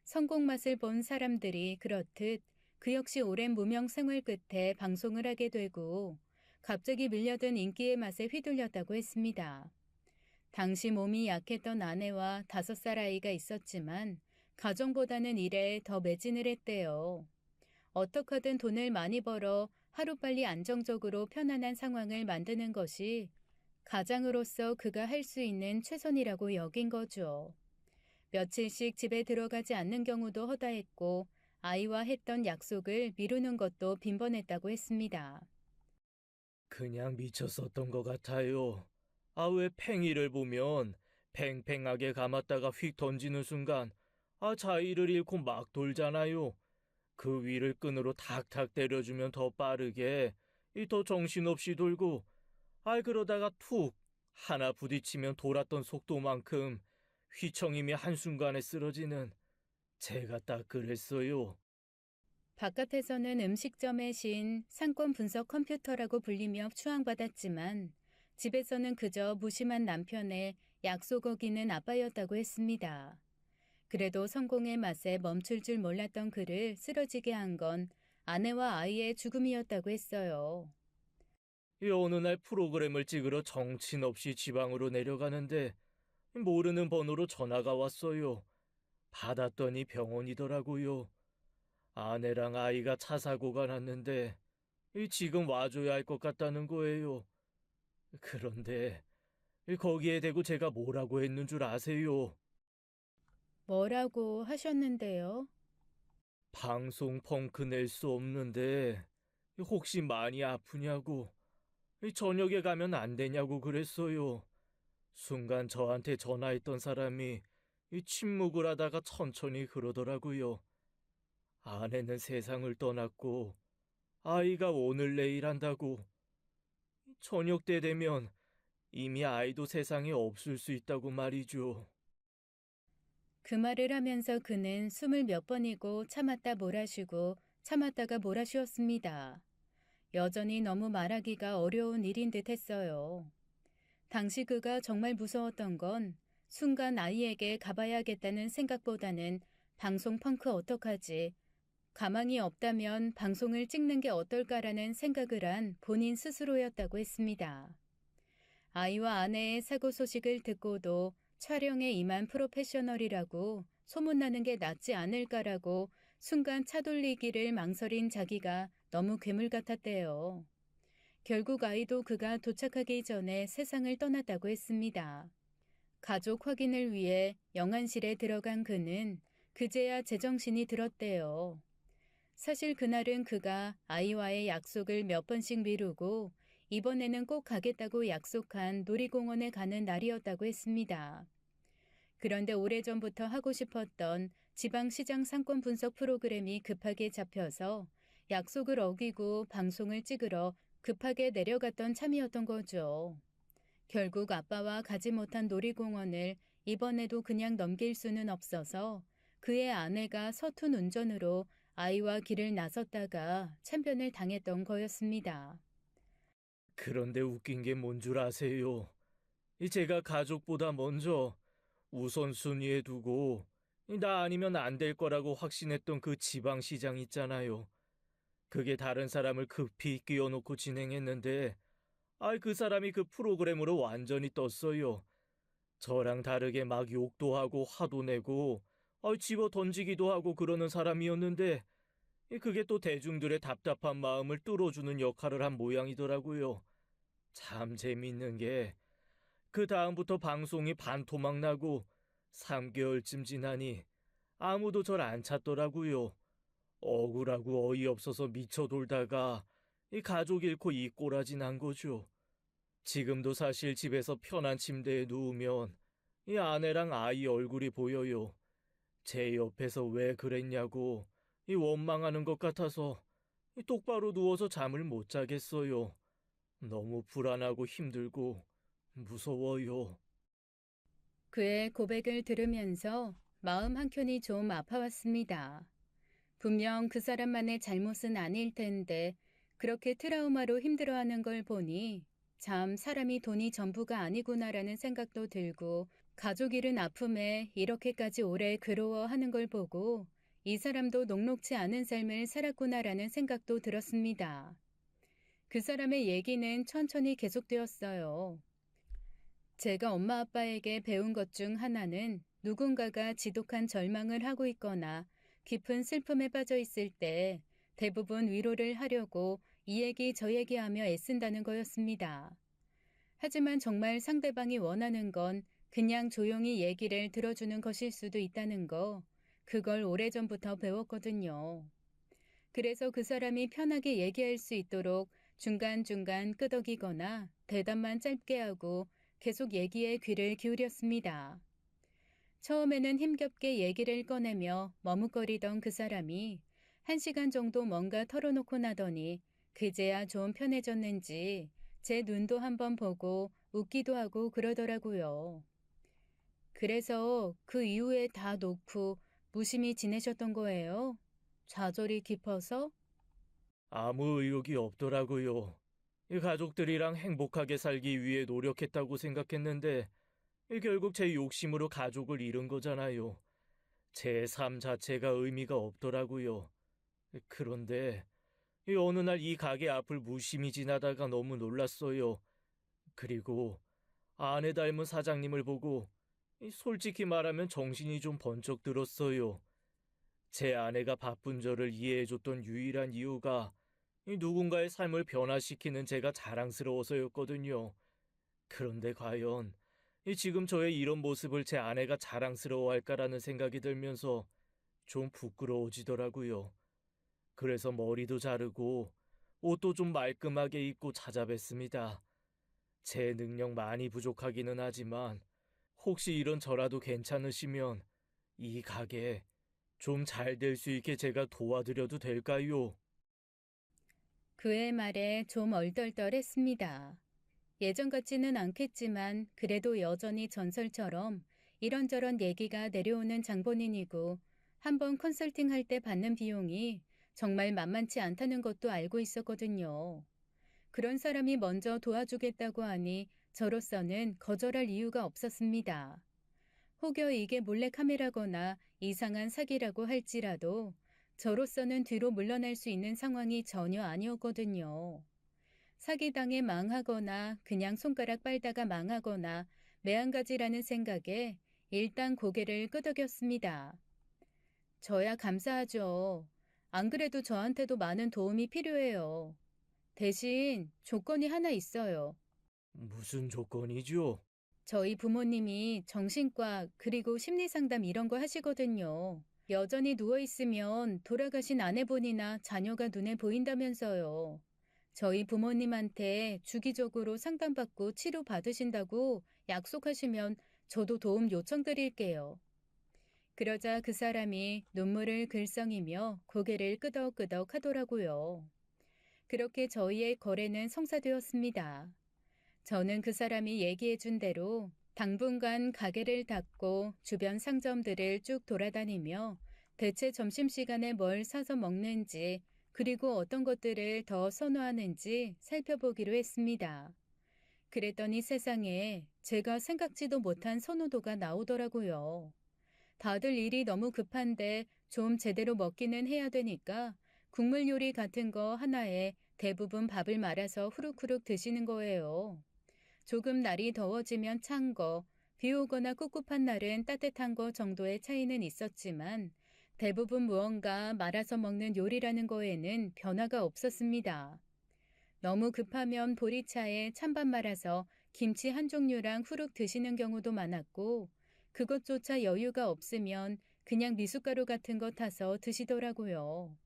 성공 맛을 본 사람들이 그렇듯 그 역시 오랜 무명 생활 끝에 방송을 하게 되고 갑자기 밀려든 인기의 맛에 휘둘렸다고 했습니다. 당시 몸이 약했던 아내와 5살 아이가 있었지만 가정보다는 일에 더 매진을 했대요. 어떻게 하든 돈을 많이 벌어 하루빨리 안정적으로 편안한 상황을 만드는 것이 가장으로서 그가 할 수 있는 최선이라고 여긴 거죠. 며칠씩 집에 들어가지 않는 경우도 허다했고 아이와 했던 약속을 미루는 것도 빈번했다고 했습니다. 그냥 미쳤었던 것 같아요. 왜 팽이를 보면 팽팽하게 감았다가 휙 던지는 순간 자의를 잃고 막 돌잖아요. 그 위를 끈으로 탁탁 때려주면 더 빠르게 더 정신없이 돌고 그러다가 툭 하나 부딪히면 돌았던 속도만큼 휘청임이 한순간에 쓰러지는 제가 딱 그랬어요. 바깥에서는 음식점의 신, 상권 분석 컴퓨터라고 불리며 추앙받았지만 집에서는 그저 무심한 남편의 약속 어기는 아빠였다고 했습니다. 그래도 성공의 맛에 멈출 줄 몰랐던 그를 쓰러지게 한 건 아내와 아이의 죽음이었다고 했어요. 어느 날 프로그램을 찍으러 정신없이 지방으로 내려가는데 모르는 번호로 전화가 왔어요. 받았더니 병원이더라고요. 아내랑 아이가 차 사고가 났는데 지금 와줘야 할 것 같다는 거예요. 그런데 거기에 대고 제가 뭐라고 했는 줄 아세요? 뭐라고 하셨는데요? 방송 펑크 낼 수 없는데 혹시 많이 아프냐고 저녁에 가면 안 되냐고 그랬어요. 순간 저한테 전화했던 사람이 침묵을 하다가 천천히 그러더라고요. 아내는 세상을 떠났고 아이가 오늘 내일 한다고 저녁 때 되면 이미 아이도 세상에 없을 수 있다고 말이죠. 그 말을 하면서 그는 숨을 몇 번이고 참았다 몰아쉬고 참았다가 몰아쉬었습니다. 여전히 너무 말하기가 어려운 일인 듯 했어요. 당시 그가 정말 무서웠던 건 순간 아이에게 가봐야겠다는 생각보다는 방송 펑크 어떡하지? 가망이 없다면 방송을 찍는 게 어떨까라는 생각을 한 본인 스스로였다고 했습니다. 아이와 아내의 사고 소식을 듣고도 촬영에 임한 프로페셔널이라고 소문나는 게 낫지 않을까라고 순간 차돌리기를 망설인 자기가 너무 괴물 같았대요. 결국 아이도 그가 도착하기 전에 세상을 떠났다고 했습니다. 가족 확인을 위해 영안실에 들어간 그는 그제야 제정신이 들었대요. 사실 그날은 그가 아이와의 약속을 몇 번씩 미루고 이번에는 꼭 가겠다고 약속한 놀이공원에 가는 날이었다고 했습니다. 그런데 오래전부터 하고 싶었던 지방시장 상권 분석 프로그램이 급하게 잡혀서 약속을 어기고 방송을 찍으러 급하게 내려갔던 참이었던 거죠. 결국 아빠와 가지 못한 놀이공원을 이번에도 그냥 넘길 수는 없어서 그의 아내가 서툰 운전으로 아이와 길을 나섰다가 참변을 당했던 거였습니다. 그런데 웃긴 게 뭔 줄 아세요? 제가 가족보다 먼저 우선순위에 두고 나 아니면 안 될 거라고 확신했던 그 지방시장 있잖아요. 그게 다른 사람을 급히 끼워놓고 진행했는데 그 사람이 그 프로그램으로 완전히 떴어요. 저랑 다르게 막 욕도 하고 화도 내고 집어 던지기도 하고 그러는 사람이었는데 그게 또 대중들의 답답한 마음을 뚫어주는 역할을 한 모양이더라고요. 참 재밌는 게 그 다음부터 방송이 반토막 나고 3개월쯤 지나니 아무도 절 안 찾더라고요. 억울하고 어이없어서 미쳐 돌다가 이 가족 잃고 이 꼬라지 난 거죠. 지금도 사실 집에서 편한 침대에 누우면 이 아내랑 아이 얼굴이 보여요. 제 옆에서 왜 그랬냐고 이 원망하는 것 같아서 똑바로 누워서 잠을 못 자겠어요. 너무 불안하고 힘들고 무서워요. 그의 고백을 들으면서 마음 한켠이 좀 아파왔습니다. 분명 그 사람만의 잘못은 아닐 텐데 그렇게 트라우마로 힘들어하는 걸 보니 참 사람이 돈이 전부가 아니구나라는 생각도 들고 가족 잃은 아픔에 이렇게까지 오래 괴로워하는 걸 보고 이 사람도 녹록지 않은 삶을 살았구나라는 생각도 들었습니다. 그 사람의 얘기는 천천히 계속되었어요. 제가 엄마 아빠에게 배운 것 중 하나는 누군가가 지독한 절망을 하고 있거나 깊은 슬픔에 빠져 있을 때 대부분 위로를 하려고 이 얘기 저 얘기하며 애쓴다는 거였습니다. 하지만 정말 상대방이 원하는 건 그냥 조용히 얘기를 들어주는 것일 수도 있다는 거, 그걸 오래전부터 배웠거든요. 그래서 그 사람이 편하게 얘기할 수 있도록 중간중간 끄덕이거나 대답만 짧게 하고 계속 얘기에 귀를 기울였습니다. 처음에는 힘겹게 얘기를 꺼내며 머뭇거리던 그 사람이 1시간 정도 뭔가 털어놓고 나더니 그제야 좀 편해졌는지 제 눈도 한번 보고 웃기도 하고 그러더라고요. 그래서 그 이후에 다 놓고 무심히 지내셨던 거예요? 좌절이 깊어서? 아무 의욕이 없더라고요. 이 가족들이랑 행복하게 살기 위해 노력했다고 생각했는데 결국 제 욕심으로 가족을 잃은 거잖아요. 제 삶 자체가 의미가 없더라고요. 그런데 어느 날 이 가게 앞을 무심히 지나다가 너무 놀랐어요. 그리고 아내 닮은 사장님을 보고 솔직히 말하면 정신이 좀 번쩍 들었어요. 제 아내가 바쁜 저를 이해해줬던 유일한 이유가 이 누군가의 삶을 변화시키는 제가 자랑스러워서였거든요. 그런데 과연 지금 저의 이런 모습을 제 아내가 자랑스러워할까라는 생각이 들면서 좀 부끄러워지더라고요. 그래서 머리도 자르고 옷도 좀 말끔하게 입고 찾아뵀습니다. 제 능력 많이 부족하기는 하지만 혹시 이런 저라도 괜찮으시면 이 가게 좀 잘 될 수 있게 제가 도와드려도 될까요? 그의 말에 좀 얼떨떨했습니다. 예전 같지는 않겠지만 그래도 여전히 전설처럼 이런저런 얘기가 내려오는 장본인이고 한번 컨설팅 할 때 받는 비용이 정말 만만치 않다는 것도 알고 있었거든요. 그런 사람이 먼저 도와주겠다고 하니 저로서는 거절할 이유가 없었습니다. 혹여 이게 몰래카메라거나 이상한 사기라고 할지라도 저로서는 뒤로 물러날 수 있는 상황이 전혀 아니었거든요. 사기당해 망하거나 그냥 손가락 빨다가 망하거나 매한가지라는 생각에 일단 고개를 끄덕였습니다. 저야 감사하죠. 안 그래도 저한테도 많은 도움이 필요해요. 대신 조건이 하나 있어요. 무슨 조건이죠? 저희 부모님이 정신과 그리고 심리상담 이런 거 하시거든요. 여전히 누워있으면 돌아가신 아내분이나 자녀가 눈에 보인다면서요. 저희 부모님한테 주기적으로 상담받고 치료받으신다고 약속하시면 저도 도움 요청드릴게요. 그러자 그 사람이 눈물을 글썽이며 고개를 끄덕끄덕 하더라고요. 그렇게 저희의 거래는 성사되었습니다. 저는 그 사람이 얘기해준 대로 당분간 가게를 닫고 주변 상점들을 쭉 돌아다니며 대체 점심시간에 뭘 사서 먹는지 그리고 어떤 것들을 더 선호하는지 살펴보기로 했습니다. 그랬더니 세상에 제가 생각지도 못한 선호도가 나오더라고요. 다들 일이 너무 급한데 좀 제대로 먹기는 해야 되니까 국물 요리 같은 거 하나에 대부분 밥을 말아서 후루후룩 드시는 거예요. 조금 날이 더워지면 찬 거, 비 오거나 꿉꿉한 날은 따뜻한 거 정도의 차이는 있었지만 대부분 무언가 말아서 먹는 요리라는 거에는 변화가 없었습니다. 너무 급하면 보리차에 찬밥 말아서 김치 한 종류랑 후룩 드시는 경우도 많았고 그것조차 여유가 없으면 그냥 미숫가루 같은 거 타서 드시더라고요.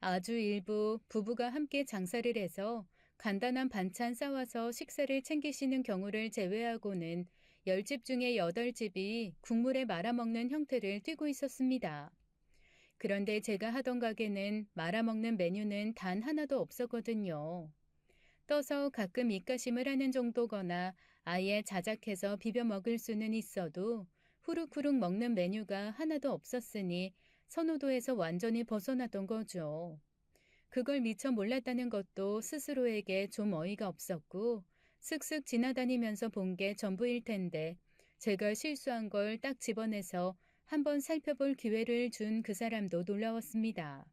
아주 일부 부부가 함께 장사를 해서 간단한 반찬 싸와서 식사를 챙기시는 경우를 제외하고는 10집 중에 8집이 국물에 말아먹는 형태를 띠고 있었습니다. 그런데 제가 하던 가게는 말아먹는 메뉴는 단 하나도 없었거든요. 떠서 가끔 입가심을 하는 정도거나 아예 자작해서 비벼 먹을 수는 있어도 후룩후룩 먹는 메뉴가 하나도 없었으니 선호도에서 완전히 벗어났던 거죠. 그걸 미처 몰랐다는 것도 스스로에게 좀 어이가 없었고 슥슥 지나다니면서 본 게 전부일 텐데 제가 실수한 걸 딱 집어내서 한번 살펴볼 기회를 준 그 사람도 놀라웠습니다.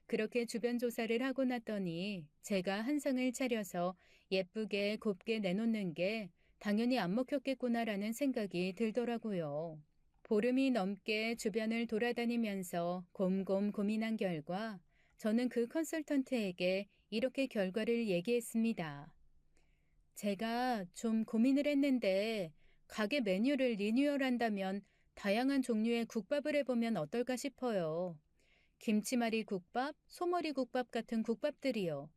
그렇게 주변 조사를 하고 났더니 제가 한 상을 차려서 예쁘게 곱게 내놓는 게 당연히 안 먹혔겠구나라는 생각이 들더라고요. 보름이 넘게 주변을 돌아다니면서 곰곰 고민한 결과 저는 그 컨설턴트에게 이렇게 결과를 얘기했습니다. 제가 좀 고민을 했는데 가게 메뉴를 리뉴얼한다면 다양한 종류의 국밥을 해보면 어떨까 싶어요. 김치말이 국밥, 소머리 국밥 같은 국밥들이요.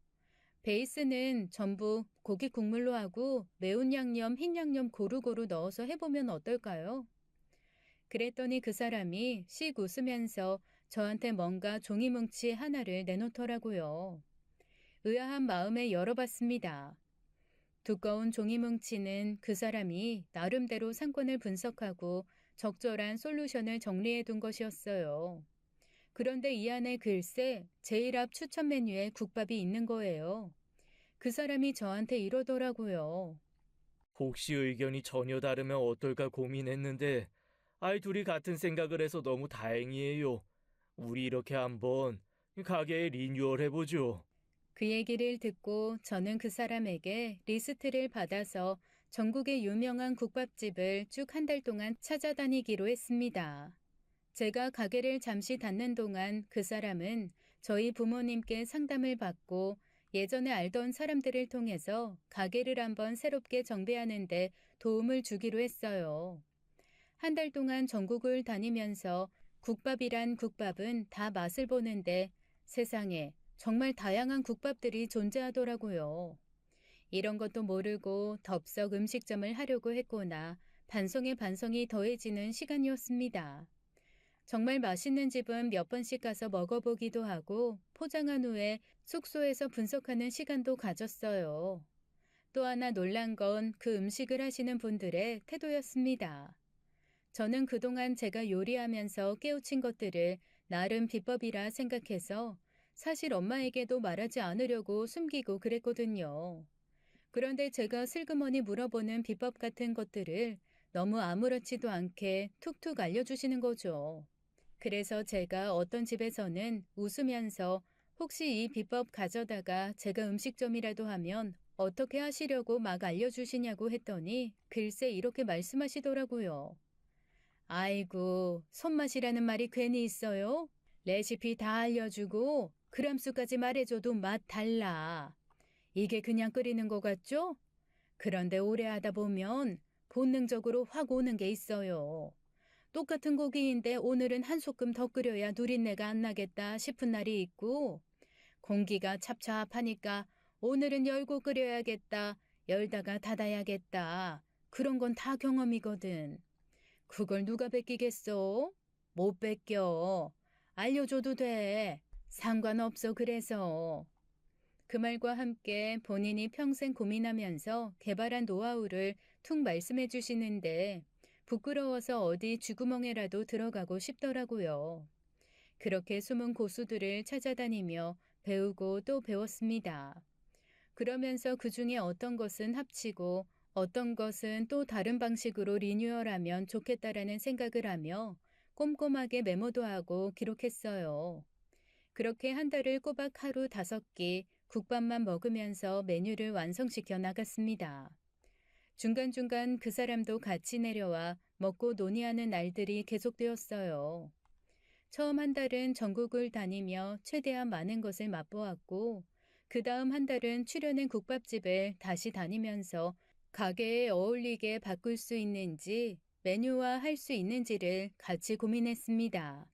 베이스는 전부 고기 국물로 하고 매운 양념, 흰 양념 고루고루 넣어서 해보면 어떨까요? 그랬더니 그 사람이 씩 웃으면서 저한테 뭔가 종이뭉치 하나를 내놓더라고요. 의아한 마음에 열어봤습니다. 두꺼운 종이뭉치는 그 사람이 나름대로 상권을 분석하고 적절한 솔루션을 정리해둔 것이었어요. 그런데 이 안에 글쎄 제일 앞 추천 메뉴에 국밥이 있는 거예요. 그 사람이 저한테 이러더라고요. 혹시 의견이 전혀 다르면 어떨까 고민했는데, 둘이 같은 생각을 해서 너무 다행이에요. 우리 이렇게 한번 가게 리뉴얼 해보죠. 그 얘기를 듣고 저는 그 사람에게 리스트를 받아서 전국의 유명한 국밥집을 쭉 한 달 동안 찾아다니기로 했습니다. 제가 가게를 잠시 닫는 동안 그 사람은 저희 부모님께 상담을 받고 예전에 알던 사람들을 통해서 가게를 한번 새롭게 정비하는데 도움을 주기로 했어요. 한 달 동안 전국을 다니면서 국밥이란 국밥은 다 맛을 보는데 세상에 정말 다양한 국밥들이 존재하더라고요. 이런 것도 모르고 덥석 음식점을 하려고 했구나 반성에 반성이 더해지는 시간이었습니다. 정말 맛있는 집은 몇 번씩 가서 먹어보기도 하고 포장한 후에 숙소에서 분석하는 시간도 가졌어요. 또 하나 놀란 건 그 음식을 하시는 분들의 태도였습니다. 저는 그동안 제가 요리하면서 깨우친 것들을 나름 비법이라 생각해서 사실 엄마에게도 말하지 않으려고 숨기고 그랬거든요. 그런데 제가 슬그머니 물어보는 비법 같은 것들을 너무 아무렇지도 않게 툭툭 알려주시는 거죠. 그래서 제가 어떤 집에서는 웃으면서 혹시 이 비법 가져다가 제가 음식점이라도 하면 어떻게 하시려고 막 알려주시냐고 했더니 글쎄 이렇게 말씀하시더라고요. 아이고, 손맛이라는 말이 괜히 있어요? 레시피 다 알려주고 그람수까지 말해줘도 맛 달라. 이게 그냥 끓이는 거 같죠? 그런데 오래 하다 보면 본능적으로 확 오는 게 있어요. 똑같은 고기인데 오늘은 한 소끔 더 끓여야 누린내가 안 나겠다 싶은 날이 있고 공기가 찹찹하니까 오늘은 열고 끓여야겠다, 열다가 닫아야겠다. 그런 건 다 경험이거든. 그걸 누가 베끼겠어? 못 베껴. 알려줘도 돼. 상관없어 그래서. 그 말과 함께 본인이 평생 고민하면서 개발한 노하우를 툭 말씀해 주시는데 부끄러워서 어디 쥐구멍에라도 들어가고 싶더라고요. 그렇게 숨은 고수들을 찾아다니며 배우고 또 배웠습니다. 그러면서 그 중에 어떤 것은 합치고 어떤 것은 또 다른 방식으로 리뉴얼하면 좋겠다라는 생각을 하며 꼼꼼하게 메모도 하고 기록했어요. 그렇게 한 달을 꼬박 하루 5끼 국밥만 먹으면서 메뉴를 완성시켜 나갔습니다. 중간중간 그 사람도 같이 내려와 먹고 논의하는 날들이 계속되었어요. 처음 한 달은 전국을 다니며 최대한 많은 것을 맛보았고 그 다음 한 달은 출연한 국밥집을 다시 다니면서 가게에 어울리게 바꿀 수 있는지 메뉴화 할 수 있는지를 같이 고민했습니다.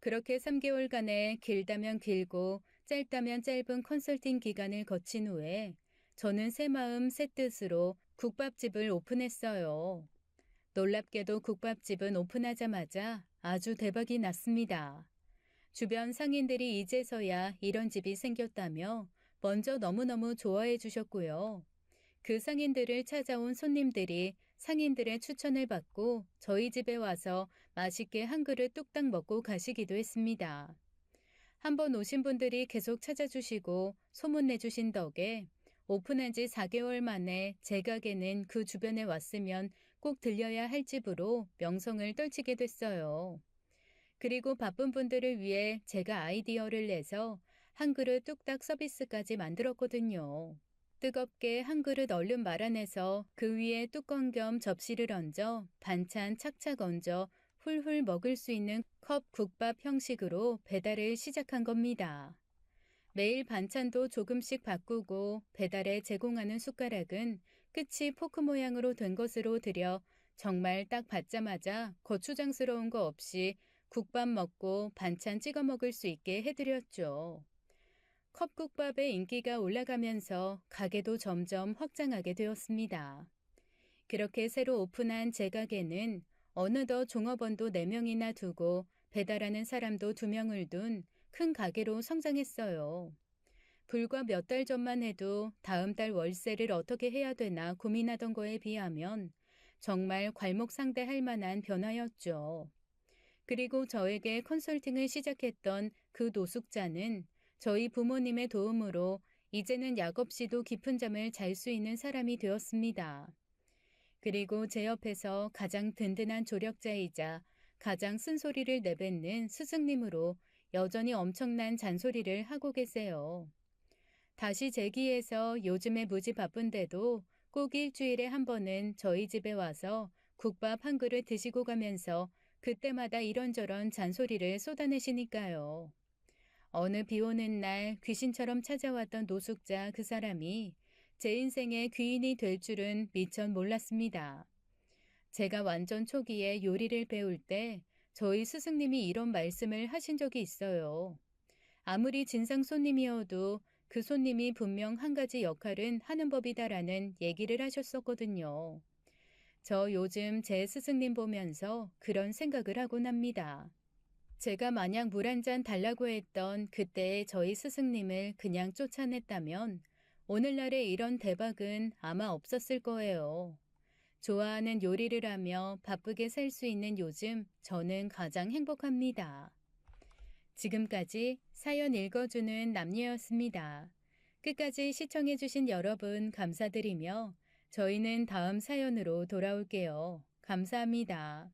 그렇게 3개월간의 길다면 길고 짧다면 짧은 컨설팅 기간을 거친 후에 저는 새 마음 새 뜻으로 국밥집을 오픈했어요. 놀랍게도 국밥집은 오픈하자마자 아주 대박이 났습니다. 주변 상인들이 이제서야 이런 집이 생겼다며 먼저 너무너무 좋아해 주셨고요. 그 상인들을 찾아온 손님들이 상인들의 추천을 받고 저희 집에 와서 맛있게 한 그릇 뚝딱 먹고 가시기도 했습니다. 한번 오신 분들이 계속 찾아주시고 소문내주신 덕에 오픈한 지 4개월 만에 제 가게는 그 주변에 왔으면 꼭 들려야 할 집으로 명성을 떨치게 됐어요. 그리고 바쁜 분들을 위해 제가 아이디어를 내서 한 그릇 뚝딱 서비스까지 만들었거든요. 뜨겁게 한 그릇 얼른 말아내서 그 위에 뚜껑 겸 접시를 얹어 반찬 착착 얹어 훌훌 먹을 수 있는 컵 국밥 형식으로 배달을 시작한 겁니다. 매일 반찬도 조금씩 바꾸고 배달에 제공하는 숟가락은 끝이 포크 모양으로 된 것으로 들여 정말 딱 받자마자 거추장스러운 거 없이 국밥 먹고 반찬 찍어 먹을 수 있게 해드렸죠. 컵국밥의 인기가 올라가면서 가게도 점점 확장하게 되었습니다. 그렇게 새로 오픈한 제 가게는 어느덧 종업원도 4명이나 두고 배달하는 사람도 2명을 둔 큰 가게로 성장했어요. 불과 몇 달 전만 해도 다음 달 월세를 어떻게 해야 되나 고민하던 거에 비하면 정말 괄목상대할 만한 변화였죠. 그리고 저에게 컨설팅을 시작했던 그 노숙자는 저희 부모님의 도움으로 이제는 약 없이도 깊은 잠을 잘 수 있는 사람이 되었습니다. 그리고 제 옆에서 가장 든든한 조력자이자 가장 쓴소리를 내뱉는 스승님으로 여전히 엄청난 잔소리를 하고 계세요. 다시 재기해서 요즘에 무지 바쁜데도 꼭 일주일에 한 번은 저희 집에 와서 국밥 한 그릇 드시고 가면서 그때마다 이런저런 잔소리를 쏟아내시니까요. 어느 비 오는 날 귀신처럼 찾아왔던 노숙자 그 사람이 제 인생의 귀인이 될 줄은 미처 몰랐습니다. 제가 완전 초기에 요리를 배울 때 저희 스승님이 이런 말씀을 하신 적이 있어요. 아무리 진상 손님이어도 그 손님이 분명 한 가지 역할은 하는 법이다라는 얘기를 하셨었거든요. 저 요즘 제 스승님 보면서 그런 생각을 하곤 합니다. 제가 만약 물 한 잔 달라고 했던 그때의 저희 스승님을 그냥 쫓아냈다면 오늘날의 이런 대박은 아마 없었을 거예요. 좋아하는 요리를 하며 바쁘게 살 수 있는 요즘 저는 가장 행복합니다. 지금까지 사연 읽어주는 남녀였습니다. 끝까지 시청해주신 여러분 감사드리며 저희는 다음 사연으로 돌아올게요. 감사합니다.